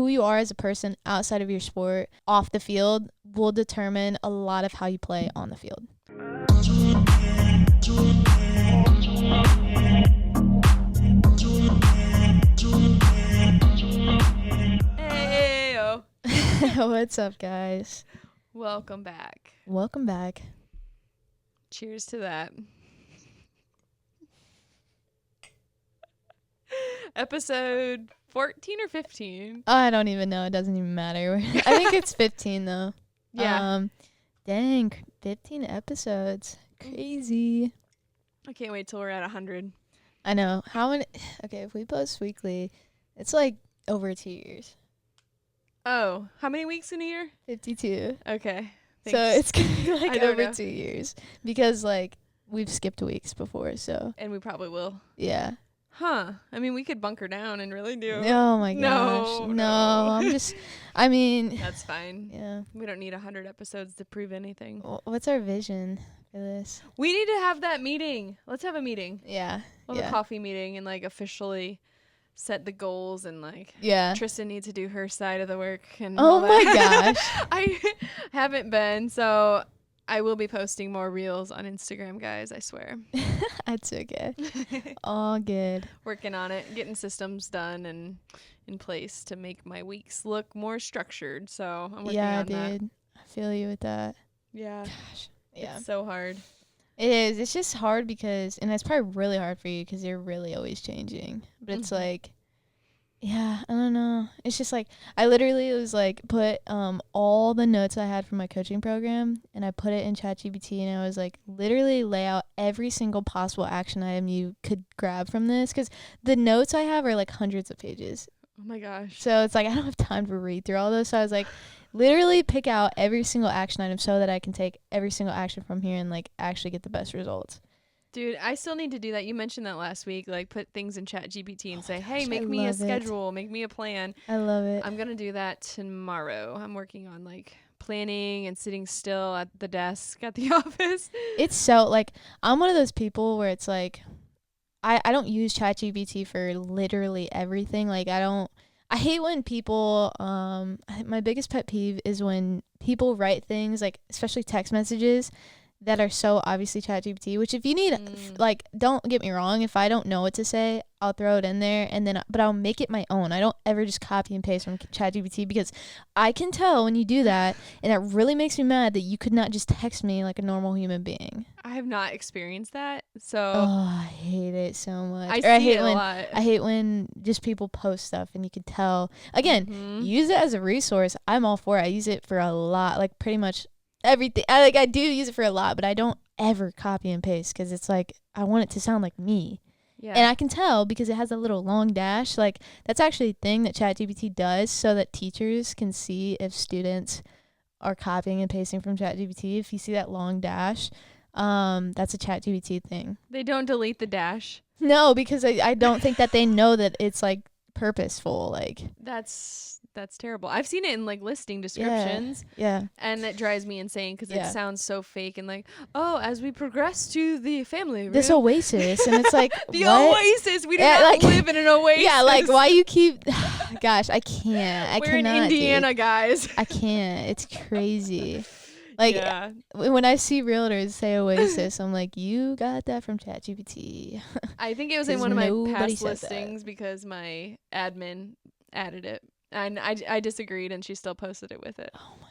who you are as a person outside of your sport off the field will determine a lot of how you play on the field. Heyo. What's up, guys? Welcome back. Welcome back. Cheers to that. Episode 14 or 15? I don't even know. It doesn't even matter. I think it's 15 though. Yeah. Dang, 15 episodes. Crazy. I can't wait till we're at 100. I know. How many? Okay, if we post weekly, it's like over 2 years. Oh, how many weeks in a year? 52. Okay. So Thanks. it's going to be I like don't over know. 2 years because like we've skipped weeks before. So And we probably will. yeah. Huh. I mean, we could bunker down and really do. Oh my gosh. No. I mean, That's fine. yeah. We don't need 100 episodes to prove anything. What's our vision for this? We need to have that meeting. Let's have a meeting. Yeah. We'll have a coffee meeting and like officially set the goals and like Yeah. Tristen needs to do her side of the work and Oh all my that. gosh. I haven't been, so I will be posting more reels on Instagram, guys, I swear. That's okay. All good. Working on it, getting systems done and in place to make my weeks look more structured. So I'm working Yeah, on that. dude. I feel you with that. Yeah. Gosh. Yeah. It's so hard. It is. It's just hard because, and it's probably really hard for you because you're really always changing. But it's like, yeah, I don't know. It's just like, I literally was like, put all the notes I had from my coaching program and I put it in ChatGPT and I was like, literally lay out every single possible action item you could grab from this. Because the notes I have are like hundreds of pages. Oh my gosh. So it's like, I don't have time to read through all those. So I was like, literally pick out every single action item so that I can take every single action from here and like actually get the best results. Dude, I still need to do that. You mentioned that last week, like put things in ChatGPT and say, hey, gosh, make I me a love it. schedule, make me a plan. I love it. I'm going to do that tomorrow. I'm working on like planning and sitting still at the desk at the office. It's so like, I'm one of those people where it's like, I don't use ChatGPT for literally everything. Like I hate when people, my biggest pet peeve is when people write things like, especially text messages that are so obviously ChatGPT, which if you need, like, don't get me wrong, if I don't know what to say, I'll throw it in there but I'll make it my own. I don't ever just copy and paste from ChatGPT because I can tell when you do that, and it really makes me mad that you could not just text me like a normal human being. I have not experienced that, so Oh, I hate it so much. I Or see it a lot. I hate when just people post stuff and you can tell. Again, use it as a resource. I'm all for it. I use it for a lot, like pretty much everything. I do use it for a lot, but I don't ever copy and paste because it's like I want it to sound like me. Yeah. And I can tell because it has a little long dash. Like that's actually a thing that ChatGPT does so that teachers can see if students are copying and pasting from ChatGPT. If you see that long dash, that's a ChatGPT thing. They don't delete the dash. No, because I don't think that they know that it's like purposeful. Like That's terrible. I've seen it in like listing descriptions. Yeah. And it drives me insane because Yeah. it sounds so fake and like, oh, as we progress to the family This room. oasis, and it's like The what? oasis. We do Yeah, not like- live in an oasis. Yeah, like why you keep? Gosh, I can't. I We're in cannot. Indiana, Dude. guys. I can't. It's crazy. Like yeah. when I see realtors say oasis, I'm like, you got that from ChatGPT. I think it was in 'Cause one of my nobody past said that. listings because my admin added it. And I disagreed and she still posted it with it. Oh my.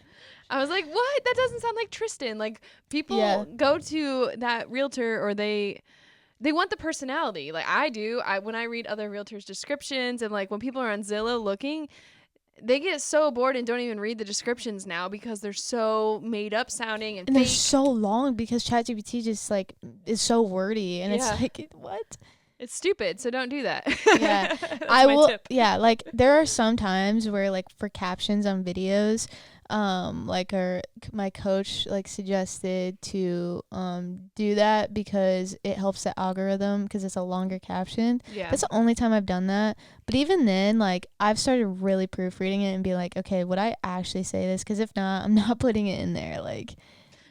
I was like, what? That doesn't sound like Tristen. Like people Yeah. go to that realtor or they want the personality. Like I do. When I read other realtors' descriptions and like when people are on Zillow looking, they get so bored and don't even read the descriptions now because they're so made up sounding and And they're fake. so long because ChatGPT just like is so wordy and Yeah. it's like what? It's stupid, so don't do that. Yeah. That's I my will tip. yeah, like there are some times where like for captions on videos, like my coach like suggested to do that because it helps the algorithm because it's a longer caption. Yeah. That's the only time I've done that. But even then, like I've started really proofreading it and be like, okay, would I actually say this? Because if not, I'm not putting it in there. Like,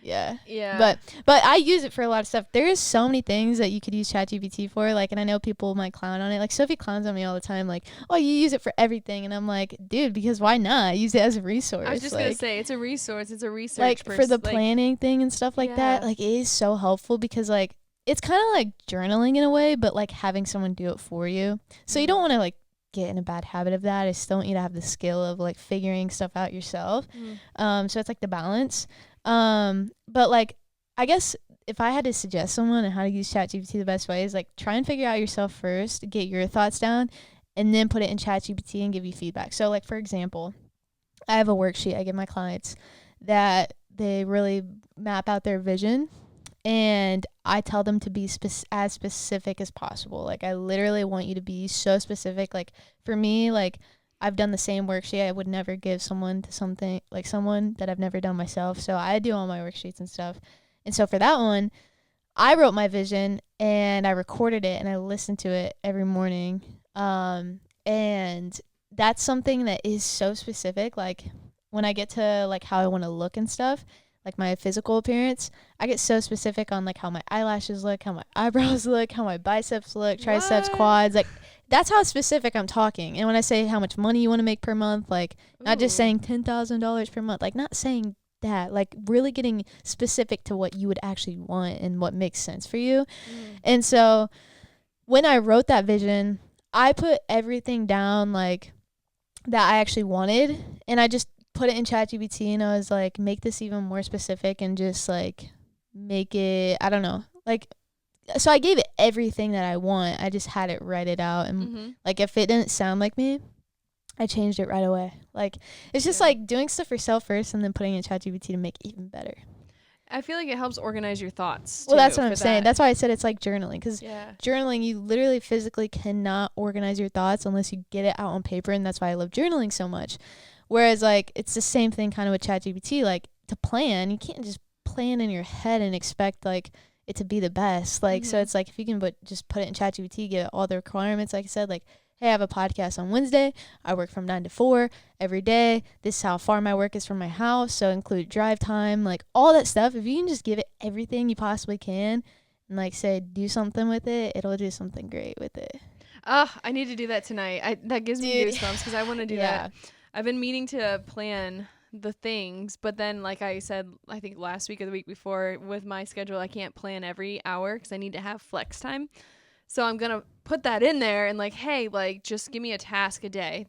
Yeah. Yeah. But I use it for a lot of stuff. There is so many things that you could use ChatGPT for. Like, and I know people might clown on it. Like, Sophie clowns on me all the time. Like, oh, you use it for everything. And I'm like, dude, because why not? Use it as a resource. I was just going to say, it's a resource. It's a research like for the planning thing and stuff like that. Like, it is so helpful because, like, it's kind of like journaling in a way, but like having someone do it for you. So you don't want to like get in a bad habit of that. I still want you to have the skill of like figuring stuff out yourself. So it's like the balance. But like, I guess if I had to suggest someone on how to use ChatGPT the best way is like try and figure out yourself first, get your thoughts down, and then put it in ChatGPT and give you feedback. So like, for example, I have a worksheet I give my clients that they really map out their vision, and I tell them to be as specific as possible. Like, I literally want you to be so specific. Like, for me, like, I've done the same worksheet. I would never give someone that I've never done myself. So I do all my worksheets and stuff. And so for that one, I wrote my vision and I recorded it and I listened to it every morning. And that's something that is so specific. Like, when I get to like how I want to look and stuff, like my physical appearance, I get so specific on like how my eyelashes look, how my eyebrows look, how my biceps look, triceps, quads. Like, that's how specific I'm talking. And when I say how much money you want to make per month, like, not just saying $10,000 per month, like, not saying that, like, really getting specific to what you would actually want and what makes sense for you. And so when I wrote that vision, I put everything down like that I actually wanted, and I just put it in ChatGPT and I was like, make this even more specific and just like make it, I don't know, like, so I gave it everything that I want. I just had it write it out, and like, if it didn't sound like me, I changed it right away. Like, it's just like doing stuff yourself first and then putting it in ChatGPT to make it even better. I feel like it helps organize your thoughts. Well, that's what I'm saying. That's why I said it's like journaling, because journaling, you literally physically cannot organize your thoughts unless you get it out on paper, and that's why I love journaling so much. Whereas, like, it's the same thing kind of with ChatGPT. Like, to plan, you can't just plan in your head and expect, like, it to be the best. Like, so it's like, if you can just put it in ChatGPT, get all the requirements, like I said, like, hey, I have a podcast on Wednesday. I work from 9 to 4 every day. This is how far my work is from my house, so include drive time, like, all that stuff. If you can just give it everything you possibly can and, like, say, do something with it, it'll do something great with it. I need to do that tonight. That gives me goosebumps because I want to do that. I've been meaning to plan the things, but then, like I said, I think last week or the week before, with my schedule, I can't plan every hour because I need to have flex time. So I'm going to put that in there and, like, hey, like, just give me a task a day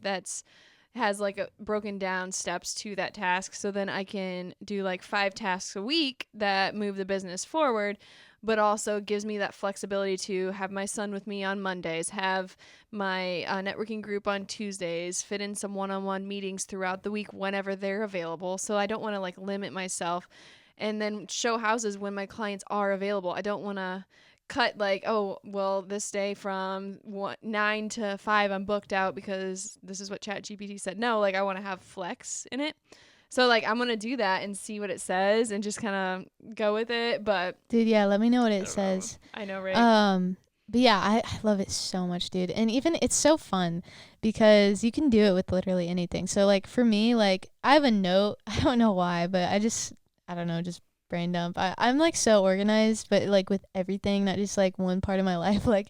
has like a broken down steps to that task. So then I can do like 5 tasks a week that move the business forward, but also gives me that flexibility to have my son with me on Mondays, have my networking group on Tuesdays, fit in some one-on-one meetings throughout the week whenever they're available. So I don't want to like limit myself, and then show houses when my clients are available. I don't want to cut like, oh, well, this day from 9 to 5 I'm booked out because this is what ChatGPT said. No, like, I want to have flex in it. So, like, I'm going to do that and see what it says and just kind of go with it. But dude, yeah, let me know what it says. I know, right? But yeah, I love it so much, dude. And even it's so fun because you can do it with literally anything. So, like, for me, like, I have a note. I don't know why, but I don't know, just brain dump. I'm like so organized, but like with everything, not just like one part of my life. Like,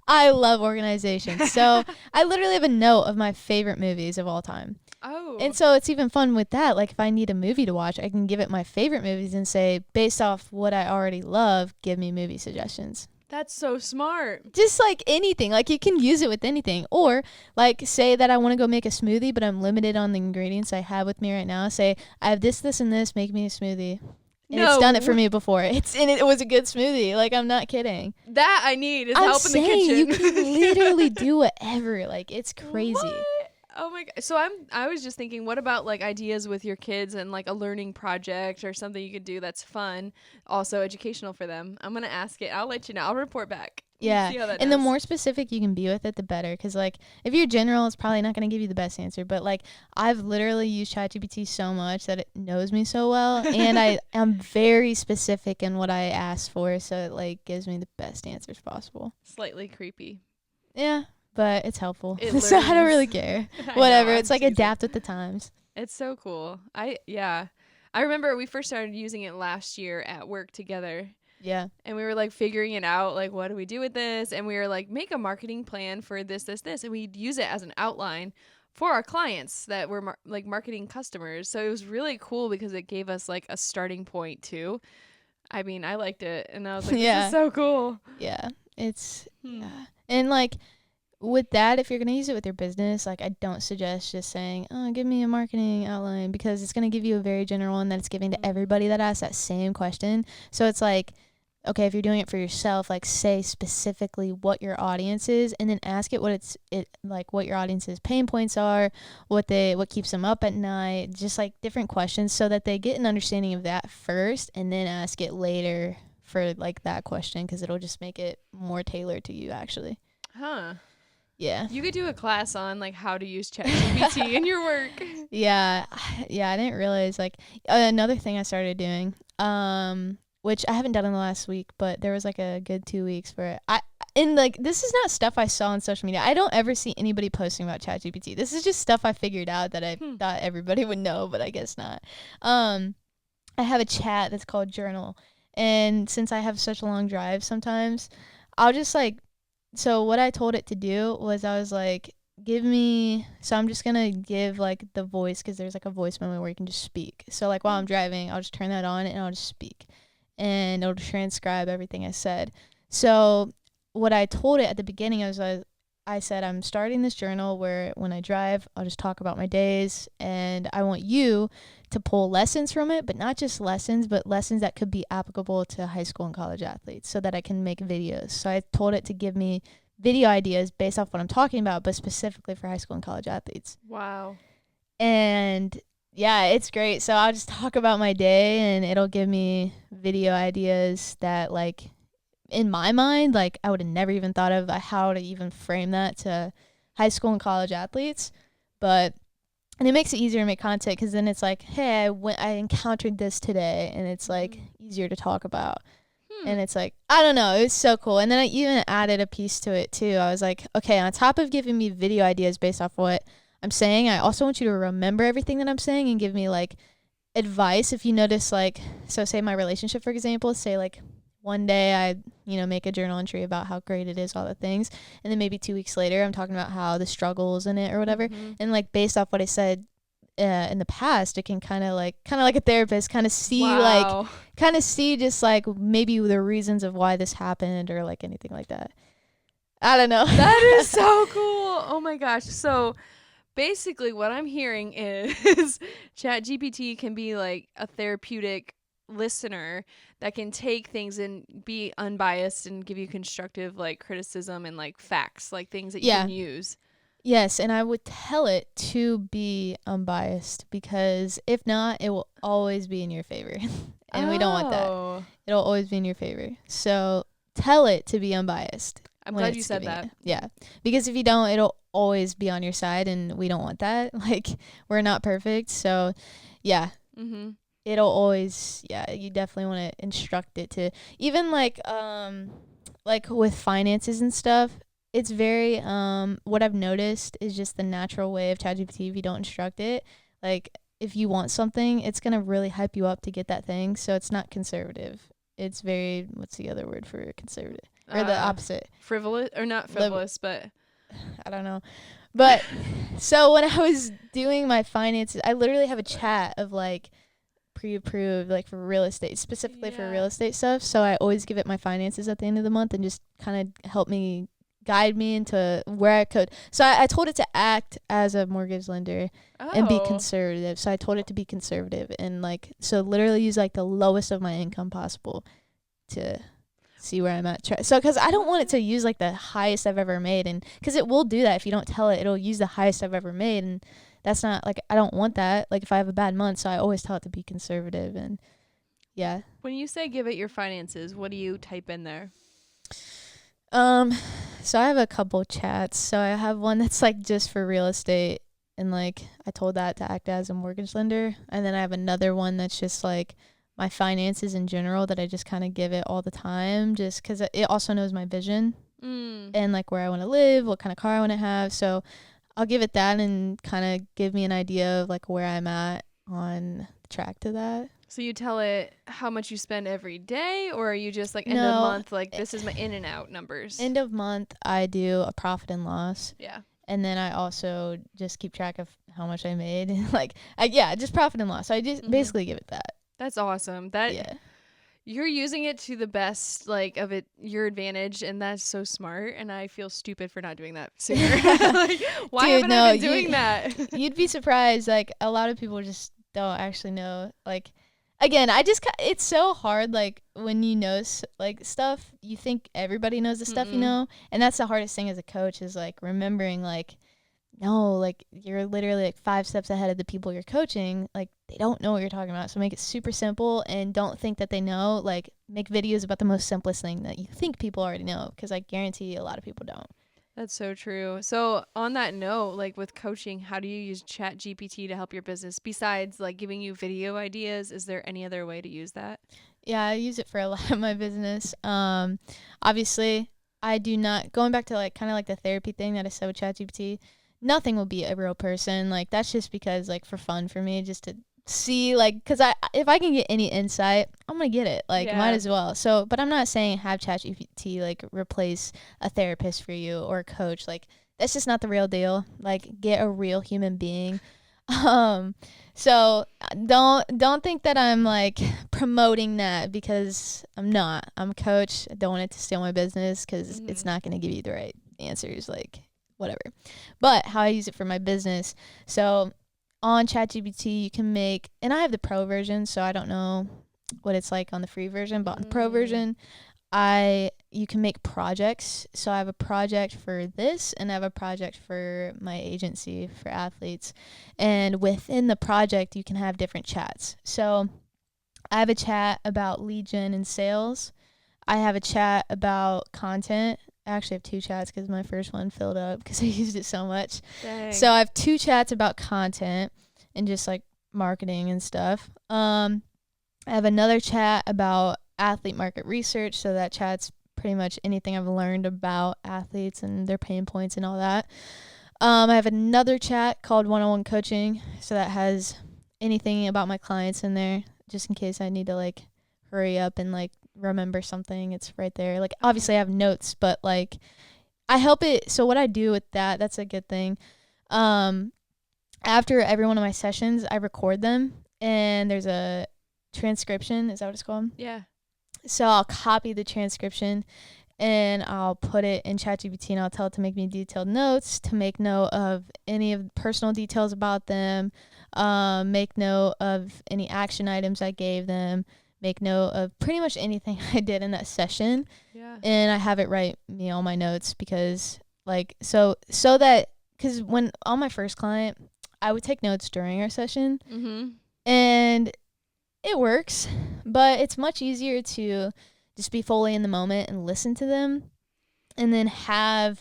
I love organization. So I literally have a note of my favorite movies of all time. Oh. And so it's even fun with that. Like, if I need a movie to watch, I can give it my favorite movies and say, based off what I already love, give me movie suggestions. That's so smart. Just like anything. Like, you can use it with anything. Or like, say that I want to go make a smoothie, but I'm limited on the ingredients I have with me right now. Say, I have this, and this, make me a smoothie. And it's done it for me before. It was a good smoothie. Like, I'm not kidding. That I need is help in the kitchen. You can literally do whatever. Like, it's crazy. What? Oh my god. So I was just thinking, what about like ideas with your kids and like a learning project or something you could do that's fun, also educational for them? I'm gonna ask it. I'll let you know. I'll report back. Yeah. See how that and does. The more specific you can be with it, the better. Because, like, if you're general, it's probably not going to give you the best answer. But, like, I've literally used ChatGPT so much that it knows me so well. And I am very specific in what I ask for. So it, like, gives me the best answers possible. Slightly creepy. Yeah. But it's helpful. So I don't really care. Whatever. It's like adapt with the times. It's so cool. I remember we first started using it last year at work together. Yeah. And we were like figuring it out, like, what do we do with this? And we were like, make a marketing plan for this. And we'd use it as an outline for our clients that were marketing customers. So it was really cool because it gave us like a starting point too. I mean, I liked it, and I was like, this Yeah. is so cool. Yeah. It's yeah. And like with that, if you're going to use it with your business, like I don't suggest just saying, oh, give me a marketing outline, because it's going to give you a very general one that it's giving to everybody that asks that same question. So it's like, okay, if you're doing it for yourself, like say specifically what your audience is, and then ask it what your audience's pain points are, what keeps them up at night, just like different questions, so that they get an understanding of that first, and then ask it later for like that question, because it'll just make it more tailored to you actually. Huh. Yeah. You could do a class on like how to use ChatGPT in your work. Yeah. Yeah, I didn't realize like another thing I started doing, which I haven't done in the last week, but there was like a good 2 weeks for it. This is not stuff I saw on social media. I don't ever see anybody posting about ChatGPT. This is just stuff I figured out that I thought everybody would know, but I guess not. I have a chat that's called Journal, and since I have such long drives sometimes, I'll just like, so what I told it to do was I was like, I'm just gonna give like the voice, because there's like a voice memo where you can just speak. So like while I'm driving, I'll just turn that on and I'll just speak, and it'll transcribe everything I said. So what I told it at the beginning was I said, I'm starting this journal where when I drive, I'll just talk about my days, and I want you to pull lessons from it, but not just lessons, but lessons that could be applicable to high school and college athletes, so that I can make videos. So I told it to give me video ideas based off what I'm talking about, but specifically for high school and college athletes. Wow. And yeah, it's great. So I'll just talk about my day, and it'll give me video ideas that, like, in my mind, like, I would have never even thought of how to even frame that to high school and college athletes. And it makes it easier to make content, because then it's like, hey, I encountered this today, and it's like easier to talk about. And it's like, I don't know, it was so cool. And then I even added a piece to it too. I was like, okay, on top of giving me video ideas based off what I'm saying, I also want you to remember everything that I'm saying and give me like advice if you notice, like, so say my relationship, for example, say like one day I, make a journal entry about how great it is, all the things, and then maybe 2 weeks later I'm talking about how the struggles in it or whatever. And like based off what I said in the past, it can kind of like a therapist kind of see just like maybe the reasons of why this happened, or like anything like that. I don't know. That is so cool. Oh my gosh. So basically what I'm hearing is ChatGPT can be like a therapeutic listener that can take things and be unbiased and give you constructive like criticism and like facts, like things that you can use. Yes, and I would tell it to be unbiased, because if not, it will always be in your favor. And we don't want that. It'll always be in your favor. So tell it to be unbiased. I'm glad you said that. Yeah. Because if you don't, it'll always be on your side, and we don't want that. Like, we're not perfect. So, yeah. It'll always, you definitely want to instruct it to, even like with finances and stuff. It's very, what I've noticed is just the natural way of ChatGPT. If you don't instruct it, like if you want something, it's going to really hype you up to get that thing. So it's not conservative. It's very, what's the other word for conservative? Or the opposite. Frivolous, or not frivolous, but I don't know. But so when I was doing my finances, I literally have a chat of like pre-approved, like for real estate, specifically for real estate stuff. So I always give it my finances at the end of the month, and just kind of help me guide me into where I could. So I told it to act as a mortgage lender and be conservative. So I told it to be conservative, and like, so literally use like the lowest of my income possible to see where I'm at. So because I don't want it to use like the highest I've ever made, and because it will do that if you don't tell it. It'll use the highest I've ever made, and that's not like, I don't want that. Like if I have a bad month, so I always tell it to be conservative. And yeah. When you say give it your finances, what do you type in there? So I have a couple chats. So I have one that's like just for real estate, and like I told that to act as a mortgage lender. And then I have another one that's just like my finances in general, that I just kind of give it all the time, just because it also knows my vision and like where I want to live, what kind of car I want to have. So I'll give it that and kind of give me an idea of like where I'm at on track to that. So you tell it how much you spend every day, or are you just like end of No, month, like this is my in and out numbers? end of month, I do a profit and loss. Yeah. And then I also just keep track of how much I made. Like, just profit and loss. So I just basically give it that. That's awesome. That Yeah. you're using it to the best, like, of it, your advantage, and that's so smart. And I feel stupid for not doing that sooner. Like, why Dude, haven't no, I been doing that? You'd be surprised. Like, a lot of people just don't actually know. Like, again, it's so hard. Like, when you know like stuff, you think everybody knows the stuff you know, and that's the hardest thing as a coach is like remembering like, no, like you're literally like 5 steps ahead of the people you're coaching. Like, they don't know what you're talking about. So make it super simple and don't think that they know. Like, make videos about the most simplest thing that you think people already know, because I guarantee a lot of people don't. That's so true. So on that note, like with coaching, how do you use ChatGPT to help your business besides like giving you video ideas? Is there any other way to use that? Yeah, I use it for a lot of my business. Obviously, I do not, going back to like kind of like the therapy thing that I said with ChatGPT, nothing will be a real person. Like, that's just because like for fun for me, just to see, like, because if I can get any insight, I'm gonna get it. Like, might as well. So, but I'm not saying have ChatGPT like replace a therapist for you or a coach. Like, that's just not the real deal. Like, get a real human being. So don't think that I'm like promoting that, because I'm not. I'm a coach. I don't want it to steal my business, because it's not going to give you the right answers, like whatever. But how I use it for my business. So on ChatGPT, you can make, and I have the pro version, so I don't know what it's like on the free version, but on the pro version, you can make projects. So I have a project for this, and I have a project for my agency for athletes. And within the project, you can have different chats. So I have a chat about lead gen and sales. I have a chat about content. I actually have 2 chats because my first one filled up because I used it so much. Dang. So I have 2 chats about content and just like marketing and stuff. I have another chat about athlete market research. So that chat's pretty much anything I've learned about athletes and their pain points and all that. I have another chat called one-on-one coaching. So that has anything about my clients in there, just in case I need to like hurry up and like remember something. It's right there. Like, obviously I have notes, but like I help it. So what I do with that's a good thing. After every one of my sessions, I record them, and there's a transcription. Is that what it's called? Yeah. So I'll copy the transcription and I'll put it in ChatGPT, and I'll tell it to make me detailed notes, to make note of any of the personal details about them, make note of any action items I gave them, make note of pretty much anything I did in that session. Yeah. And I have it write me all my notes, because like, so that, because when on my first client, I would take notes during our session, and it works, but it's much easier to just be fully in the moment and listen to them, and then have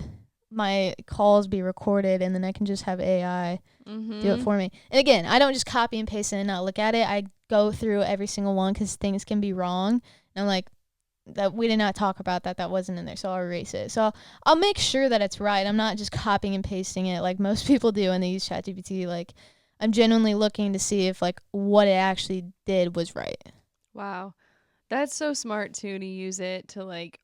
my calls be recorded, and then I can just have AI do it for me. And again, I don't just copy and paste it and not look at it. I go through every single one, because things can be wrong. And I'm like, that we did not talk about that. That wasn't in there, so I'll erase it. So I'll make sure that it's right. I'm not just copying and pasting it like most people do when they use ChatGPT. Like, I'm genuinely looking to see if like what it actually did was right. Wow. That's so smart too, to use it to like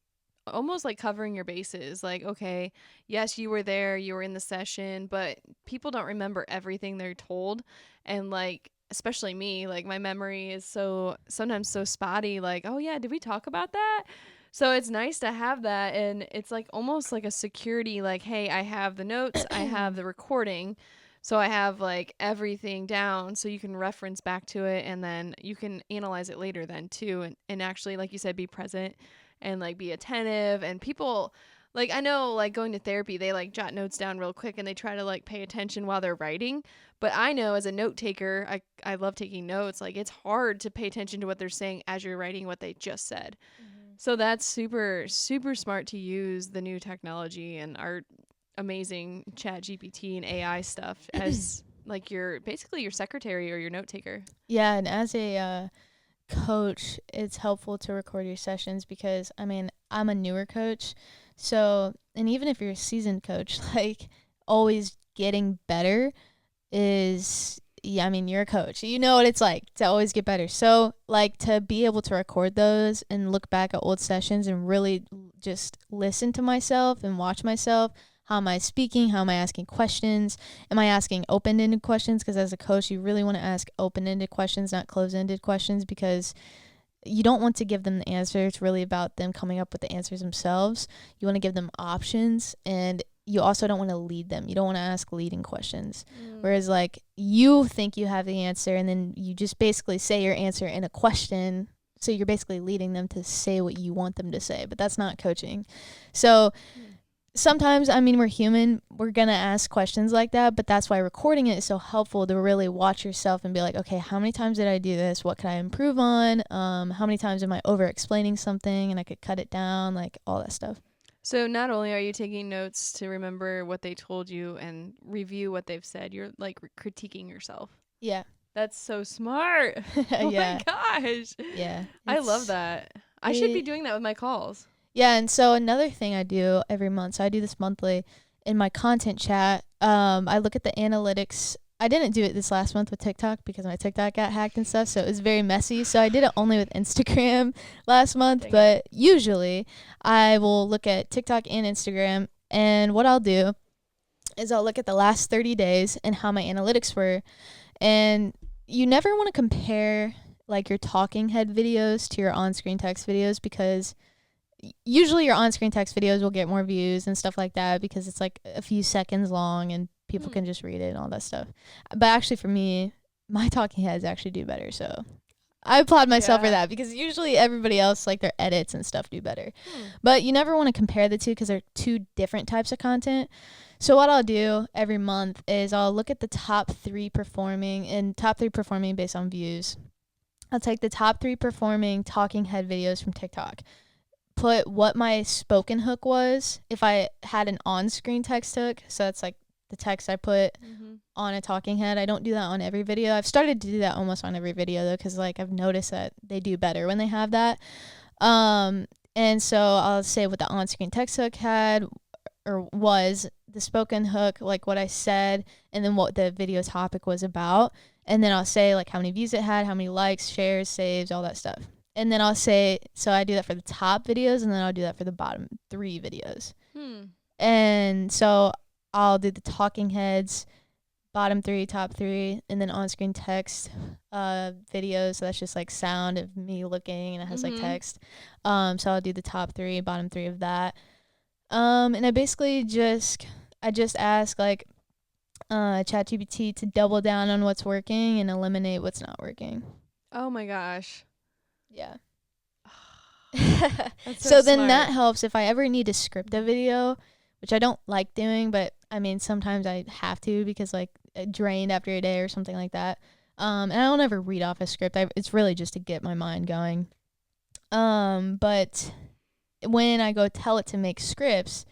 almost like covering your bases. Like, okay, yes, you were there, you were in the session, but people don't remember everything they're told. And like, especially me, like my memory is sometimes so spotty, like, oh yeah, did we talk about that? So it's nice to have that, and it's like almost like a security, like, hey, I have the notes, I have the recording, so I have like everything down, so you can reference back to it, and then you can analyze it later then too, and actually, like you said, be present and like be attentive. And people, like, I know like going to therapy, they like jot notes down real quick and they try to like pay attention while they're writing. But I know as a note taker, I love taking notes. Like, it's hard to pay attention to what they're saying as you're writing what they just said. So that's super, super smart to use the new technology and our amazing ChatGPT and AI stuff as like basically your secretary or your note taker. Yeah, and as a coach, it's helpful to record your sessions, because I mean, I'm a newer coach, so, and even if you're a seasoned coach, like, always getting better is yeah, I mean, you're a coach. You know what it's like to always get better. So, like, to be able to record those and look back at old sessions and really just listen to myself and watch myself. How am I speaking? How am I asking questions? Am I asking open-ended questions? Because as a coach, you really want to ask open-ended questions, not closed-ended questions, because you don't want to give them the answer. It's really about them coming up with the answers themselves. You want to give them options, and you also don't want to lead them. You don't want to ask leading questions. Whereas, like, you think you have the answer, and then you just basically say your answer in a question. So you're basically leading them to say what you want them to say, but that's not coaching. So sometimes, I mean, we're human. We're going to ask questions like that, but that's why recording it is so helpful to really watch yourself and be like, okay, how many times did I do this? What could I improve on? How many times am I over explaining something and I could cut it down, like all that stuff. So not only are you taking notes to remember what they told you and review what they've said, you're like critiquing yourself. Yeah. That's so smart. Oh Yeah. my gosh. Yeah. I love that. I should be doing that with my calls. Yeah, and so another thing I do every month, so I do this monthly in my content chat. I look at the analytics. I didn't do it this last month with TikTok because my TikTok got hacked and stuff, so it was very messy. So I did it only with Instagram last month, but usually I will look at TikTok and Instagram, and what I'll do is I'll look at the last 30 days and how my analytics were. And you never want to compare like your talking head videos to your on-screen text videos, because usually your on-screen text videos will get more views and stuff like that because it's like a few seconds long and people can just read it and all that stuff. But actually for me, my talking heads actually do better. So I applaud myself for that, because usually everybody else, like their edits and stuff, do better. But you never want to compare the two because they're two different types of content. So what I'll do every month is I'll look at the top 3 performing based on views. I'll take the top 3 performing talking head videos from TikTok, put what my spoken hook was if I had an on-screen text hook. So that's like the text I put on a talking head. I don't do that on every video. I've started to do that almost on every video though, because like I've noticed that they do better when they have that. And so I'll say what the on-screen text hook had or was, the spoken hook, like what I said, and then what the video topic was about. And then I'll say like how many views it had, how many likes, shares, saves, all that stuff. And then I'll say, so I do that for the top videos, and then I'll do that for the bottom 3 videos. And so I'll do the talking heads, bottom 3, top 3, and then on-screen text videos. So that's just like sound of me looking, and it has like text. So I'll do the top 3, bottom 3 of that. And I basically just ask like ChatGPT to double down on what's working and eliminate what's not working. Oh my gosh. Yeah. So then smart. that helps if I ever need to script a video, which I don't like doing, but I mean sometimes I have to because like it drained after a day or something like that. And I don't ever read off a script. It's really just to get my mind going. But when I go tell it to make scripts,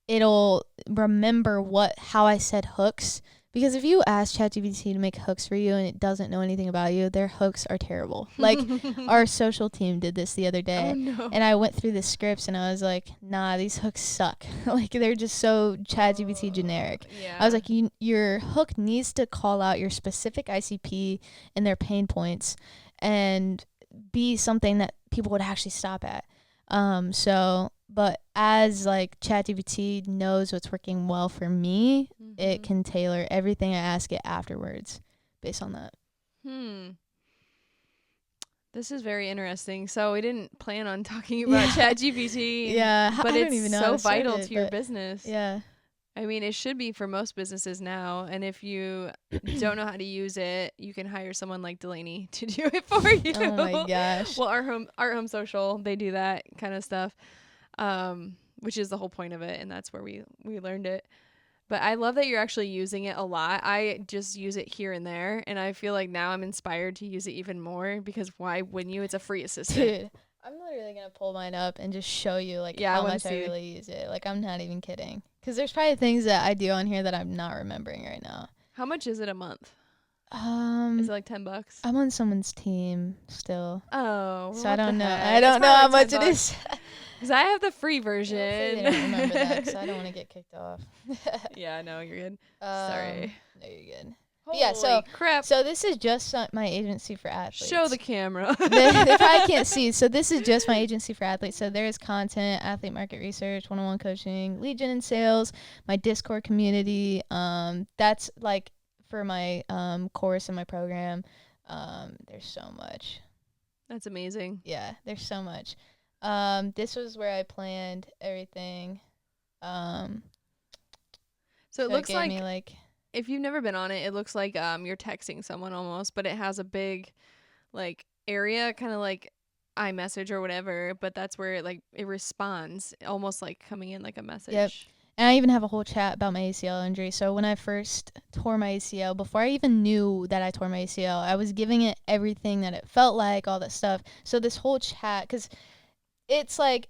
it'll remember how I said hooks. Because if you ask ChatGPT to make hooks for you and it doesn't know anything about you, their hooks are terrible. Like our social team did this the other day. Oh, no. And I went through the scripts and I was like, nah, these hooks suck. Like they're just so ChatGPT generic. Yeah. I was like, your hook needs to call out your specific ICP and their pain points and be something that people would actually stop at. But as like ChatGPT knows what's working well for me, it can tailor everything I ask it afterwards based on that. This is very interesting. So we didn't plan on talking about ChatGPT. But it's so vital to your business. Yeah. I mean, it should be for most businesses now. And if you don't know how to use it, you can hire someone like Delaney to do it for you. Oh my gosh. Well, Art Home Social, they do that kind of stuff, which is the whole point of it. And that's where we learned it. But I love that you're actually using it a lot. I just use it here and there. And I feel like now I'm inspired to use it even more because why wouldn't you? It's a free assistant. Dude, I'm literally going to pull mine up and just show you like how much I really use it. Like I'm not even kidding. Because there's probably things that I do on here that I'm not remembering right now. How much is it a month? Is it like $10? I'm on someone's team still. Oh. So I don't know. I don't know how much it is. Because I have the free version. Hopefully they don't remember that because I don't want to get kicked off. Yeah, no, you're good. Sorry. No, you're good. Holy yeah, crap. so this is just my agency for athletes. Show the camera. They probably can't see. So this is just my agency for athletes. So there's content, athlete market research, one-on-one coaching, lead gen and sales, my Discord community. That's like for my course and my program. There's so much. That's amazing. Yeah, there's so much. This was where I planned everything. So it looks gave me, like, if you've never been on it, it looks like you're texting someone almost, but it has a big like area, kind of like iMessage or whatever, but that's where it responds, almost like coming in like a message. Yep. And I even have a whole chat about my ACL injury. So when I first tore my ACL, before I even knew that I tore my ACL, I was giving it everything that it felt like, all that stuff. So this whole chat, because it's like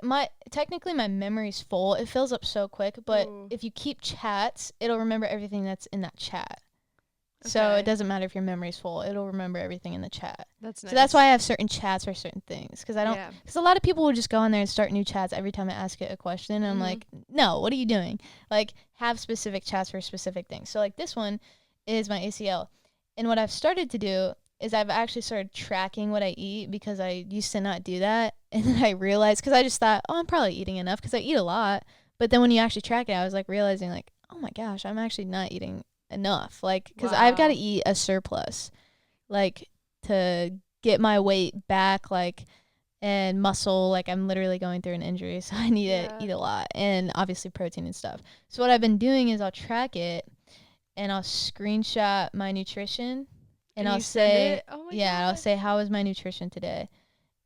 technically my memory's full. It fills up so quick, but if you keep chats, it'll remember everything that's in that chat. Okay. So it doesn't matter if your memory's full. It'll remember everything in the chat. That's nice. So that's why I have certain chats for certain things. Because I don't, because a lot of people will just go on there and start new chats every time I ask it a question. And I'm like, no, what are you doing? Like, have specific chats for specific things. So like this one is my ACL. And what I've started to do is I've actually started tracking what I eat, because I used to not do that. And then I realized, because I just thought, oh, I'm probably eating enough because I eat a lot. But then when you actually track it, I was like realizing like, oh my gosh, I'm actually not eating enough. Like, because I've got to eat a surplus, like, to get my weight back, like, and muscle. Like, I'm literally going through an injury, so I need to eat a lot, and obviously protein and stuff. So what I've been doing is I'll track it, and I'll screenshot my nutrition, and I'll say, I'll say, how is my nutrition today?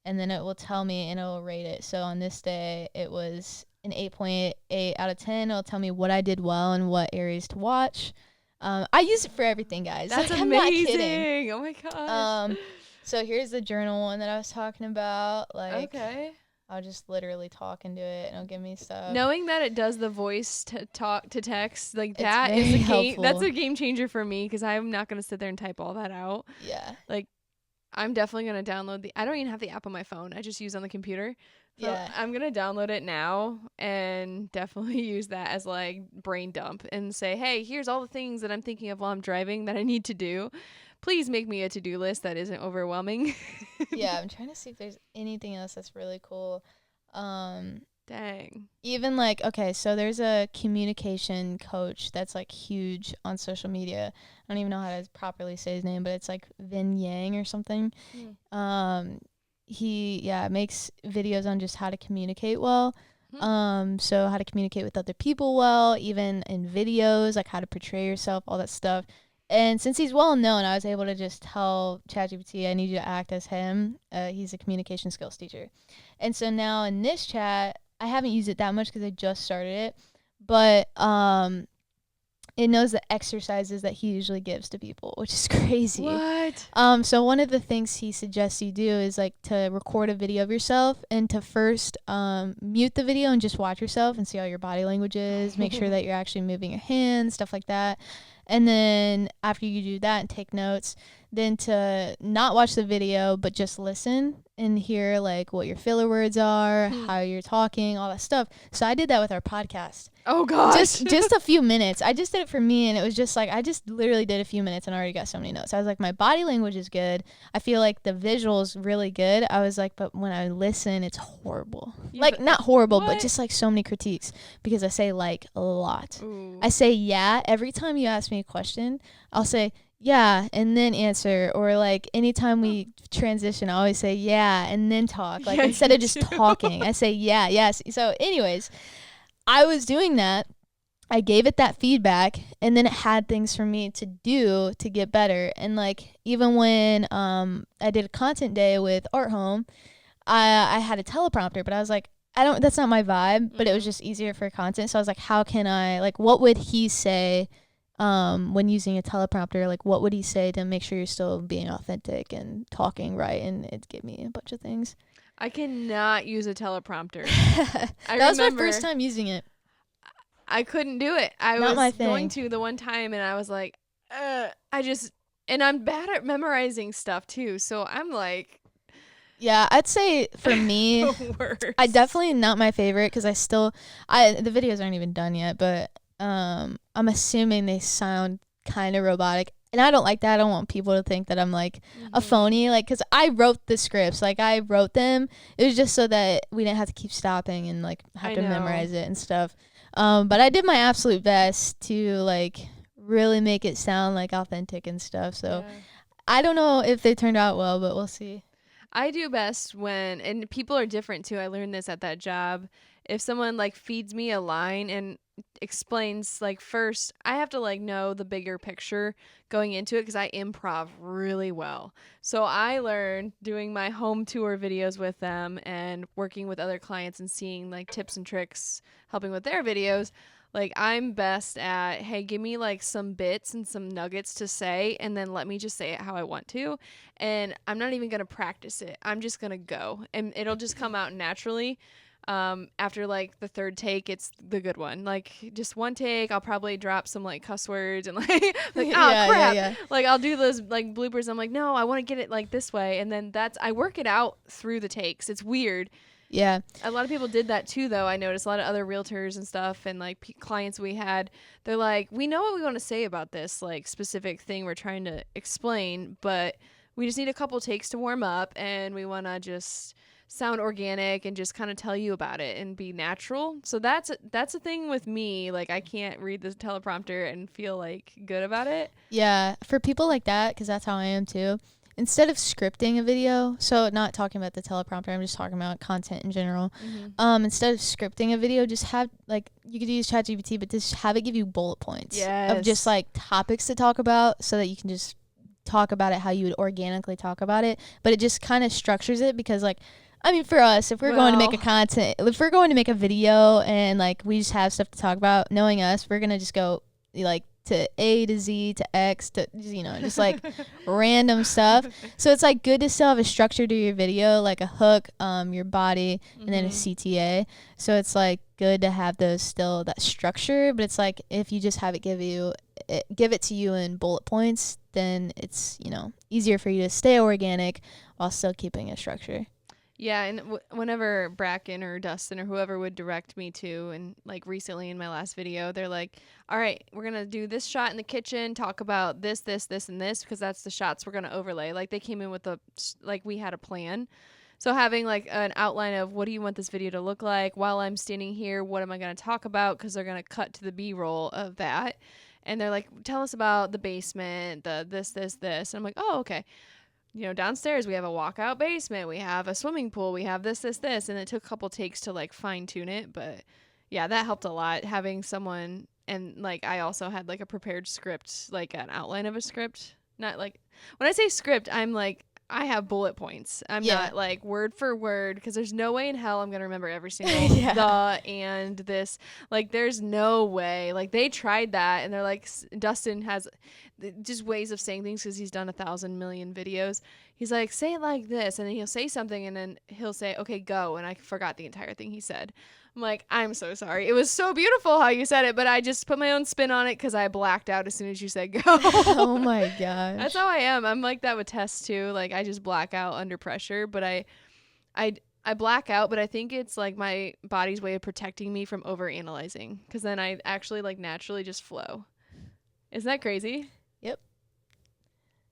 And then it will tell me, and it will rate it. So on this day, it was an 8.8 out of 10. It'll tell me what I did well and what areas to watch. I use it for everything, guys. That's like, amazing. I'm not kidding. Oh my gosh. So here's the journal one that I was talking about. Like, okay. I'll just literally talk into it, and it'll give me stuff. Knowing that it does the voice to talk to text, like, that is a game. That's a game changer for me, because I'm not gonna sit there and type all that out. Yeah. Like, I'm definitely gonna download I don't even have the app on my phone. I just use it on the computer. So I'm gonna download it now and definitely use that as like brain dump and say, hey, here's all the things that I'm thinking of while I'm driving that I need to do. Please make me a to-do list that isn't overwhelming. Yeah, I'm trying to see if there's anything else that's really cool. Dang. Even like, okay, so there's a communication coach that's like huge on social media. I don't even know how to properly say his name, but it's like Vin Yang or something. He makes videos on just how to communicate well. So how to communicate with other people well, even in videos, like how to portray yourself, all that stuff. And since he's well known, I was able to just tell ChatGPT, I need you to act as him. He's a communication skills teacher. And so now in this chat, I haven't used it that much because I just started it, but it knows the exercises that he usually gives to people, which is crazy. What? So one of the things he suggests you do is like to record a video of yourself and to first mute the video and just watch yourself and see how your body language is. Make sure that you're actually moving your hands, stuff like that. And then after you do that and take notes, then to not watch the video, but just listen and hear like what your filler words are, how you're talking, all that stuff. So I did that with our podcast. Oh gosh. Just a few minutes. I just did it for me, and it was just like I just literally did a few minutes and I already got so many notes. I was like, my body language is good. I feel like the visual's really good. I was like, but when I listen, it's horrible. Yeah, like not horrible, but just like so many critiques because I say like a lot. Ooh. I say every time you ask me a question, I'll say yeah and then answer, or like anytime we transition, I always say yeah and then talk. Like instead of just talking, I say yes. So anyways, I was doing that. I gave it that feedback, and then it had things for me to do to get better. And like even when I did a content day with Art Home, I had a teleprompter, but I was like, that's not my vibe, but it was just easier for content. So I was like, how can I, like, what would he say when using a teleprompter? Like, what would he say to make sure you're still being authentic and talking right? And it gave me a bunch of things. I cannot use a teleprompter. That was my first time using it. I couldn't do it. I was going to the one time, and I was like, and I'm bad at memorizing stuff too. So I'm like, yeah, I'd say for me, I definitely not my favorite because the videos aren't even done yet, but I'm assuming they sound kind of robotic. And I don't like that. I don't want people to think that I'm like a phony, like, because I wrote the scripts, like I wrote them. It was just so that we didn't have to keep stopping and like have to memorize it and stuff. But I did my absolute best to like really make it sound like authentic and stuff. So I don't know if they turned out well, but we'll see. I do best when, and people are different too. I learned this at that job. If someone like feeds me a line and explains, like, first I have to like know the bigger picture going into it because I improv really well. So I learned doing my home tour videos with them and working with other clients and seeing like tips and tricks helping with their videos. Like, I'm best at, hey, give me like some bits and some nuggets to say, and then let me just say it how I want to. And I'm not even going to practice it. I'm just going to go, and it'll just come out naturally. After like the third take, it's the good one. Like, just one take, I'll probably drop some like cuss words and like oh crap. Like, I'll do those like bloopers. I'm like, no, I want to get it like this way. And then I work it out through the takes. It's weird. Yeah. A lot of people did that too, though. I noticed a lot of other realtors and stuff and like clients we had, they're like, we know what we want to say about this like specific thing we're trying to explain, but we just need a couple takes to warm up, and we want to just sound organic and just kind of tell you about it and be natural. So that's a thing with me. Like, I can't read the teleprompter and feel like good about it. Yeah. For people like that, because that's how I am too. Instead of scripting a video, so not talking about the teleprompter, I'm just talking about content in general. Instead of scripting a video, just have, like, you could use ChatGPT, but just have it give you bullet points of just like topics to talk about, so that you can just talk about it how you would organically talk about it. But it just kind of structures it, because like, I mean, for us, if we're going to make if we're going to make a video and like we just have stuff to talk about, knowing us, we're gonna just go like to A to Z to X to, you know, just like random stuff. So it's like good to still have a structure to your video, like a hook, your body, and then a CTA. So it's like good to have those still, that structure. But it's like if you just have it give it to you in bullet points, then it's, you know, easier for you to stay organic while still keeping a structure. Yeah, and whenever Bracken or Dustin or whoever would direct me to, and like recently in my last video, they're like, all right, we're going to do this shot in the kitchen, talk about this, this, this, and this, because that's the shots we're going to overlay. Like, they came in with we had a plan. So having like an outline of what do you want this video to look like while I'm standing here, what am I going to talk about, because they're going to cut to the B-roll of that. And they're like, tell us about the basement, the this, this, this. And I'm like, oh, okay. You know, downstairs we have a walkout basement, we have a swimming pool, we have this, this, this. And it took a couple takes to like fine tune it. But yeah, that helped a lot, having someone. And like, I also had like a prepared script, like an outline of a script. Not like, when I say script, I'm like, I have bullet points. I'm not like word for word, because there's no way in hell I'm going to remember every single the and this. Like, there's no way. Like, they tried that, and they're like, Dustin has just ways of saying things because he's done 1,000 million videos. He's like, say it like this, and then he'll say something, and then he'll say, okay, go, and I forgot the entire thing he said. I'm like, I'm so sorry. It was so beautiful how you said it, but I just put my own spin on it because I blacked out as soon as you said go. Oh my gosh. That's how I am. I'm like that with tests too. Like, I just black out under pressure, but I black out, but I think it's like my body's way of protecting me from overanalyzing, because then I actually like naturally just flow. Isn't that crazy? Yep.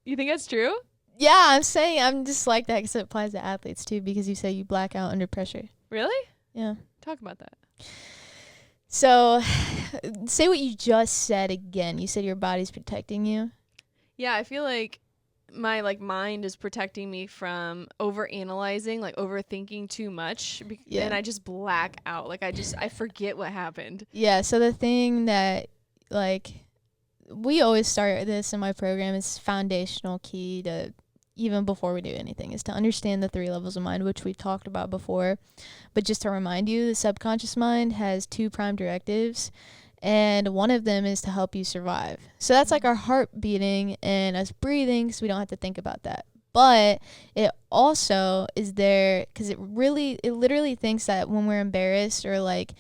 You think that's true? Yeah, I'm saying I'm just like that because it applies to athletes too, because you say you black out under pressure. Really? Yeah. Talk about that. So, say what you just said again. You said your body's protecting you. Yeah, I feel like my like mind is protecting me from overanalyzing, like overthinking too much, and I just black out. Like, I forget what happened. Yeah, so the thing that like we always start this in my program is foundational key to even before we do anything is to understand the 3 levels of mind, which we've talked about before. But just to remind you, the subconscious mind has 2 prime directives, and one of them is to help you survive. So that's like our heart beating and us breathing, so we don't have to think about that. But it also is there because it literally thinks that when we're embarrassed or like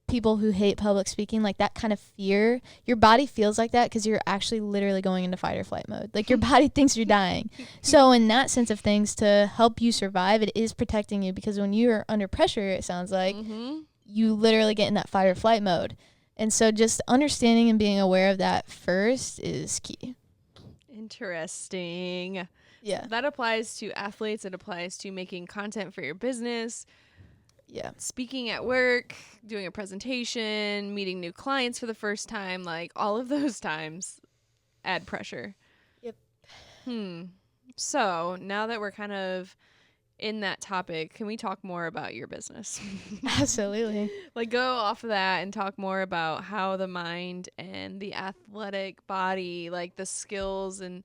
people who hate public speaking, like that kind of fear, your body feels like that because you're actually literally going into fight or flight mode. Like, your body thinks you're dying. So in that sense of things, to help you survive, it is protecting you, because when you're under pressure, it sounds like you literally get in that fight or flight mode. And so just understanding and being aware of that first is key. Interesting. Yeah. So that applies to athletes. It applies to making content for your business. Yeah. Speaking at work, doing a presentation, meeting new clients for the first time, like all of those times add pressure. Yep. So now that we're kind of in that topic, can we talk more about your business? Absolutely. Like go off of that and talk more about how the mind and the athletic body, like the skills and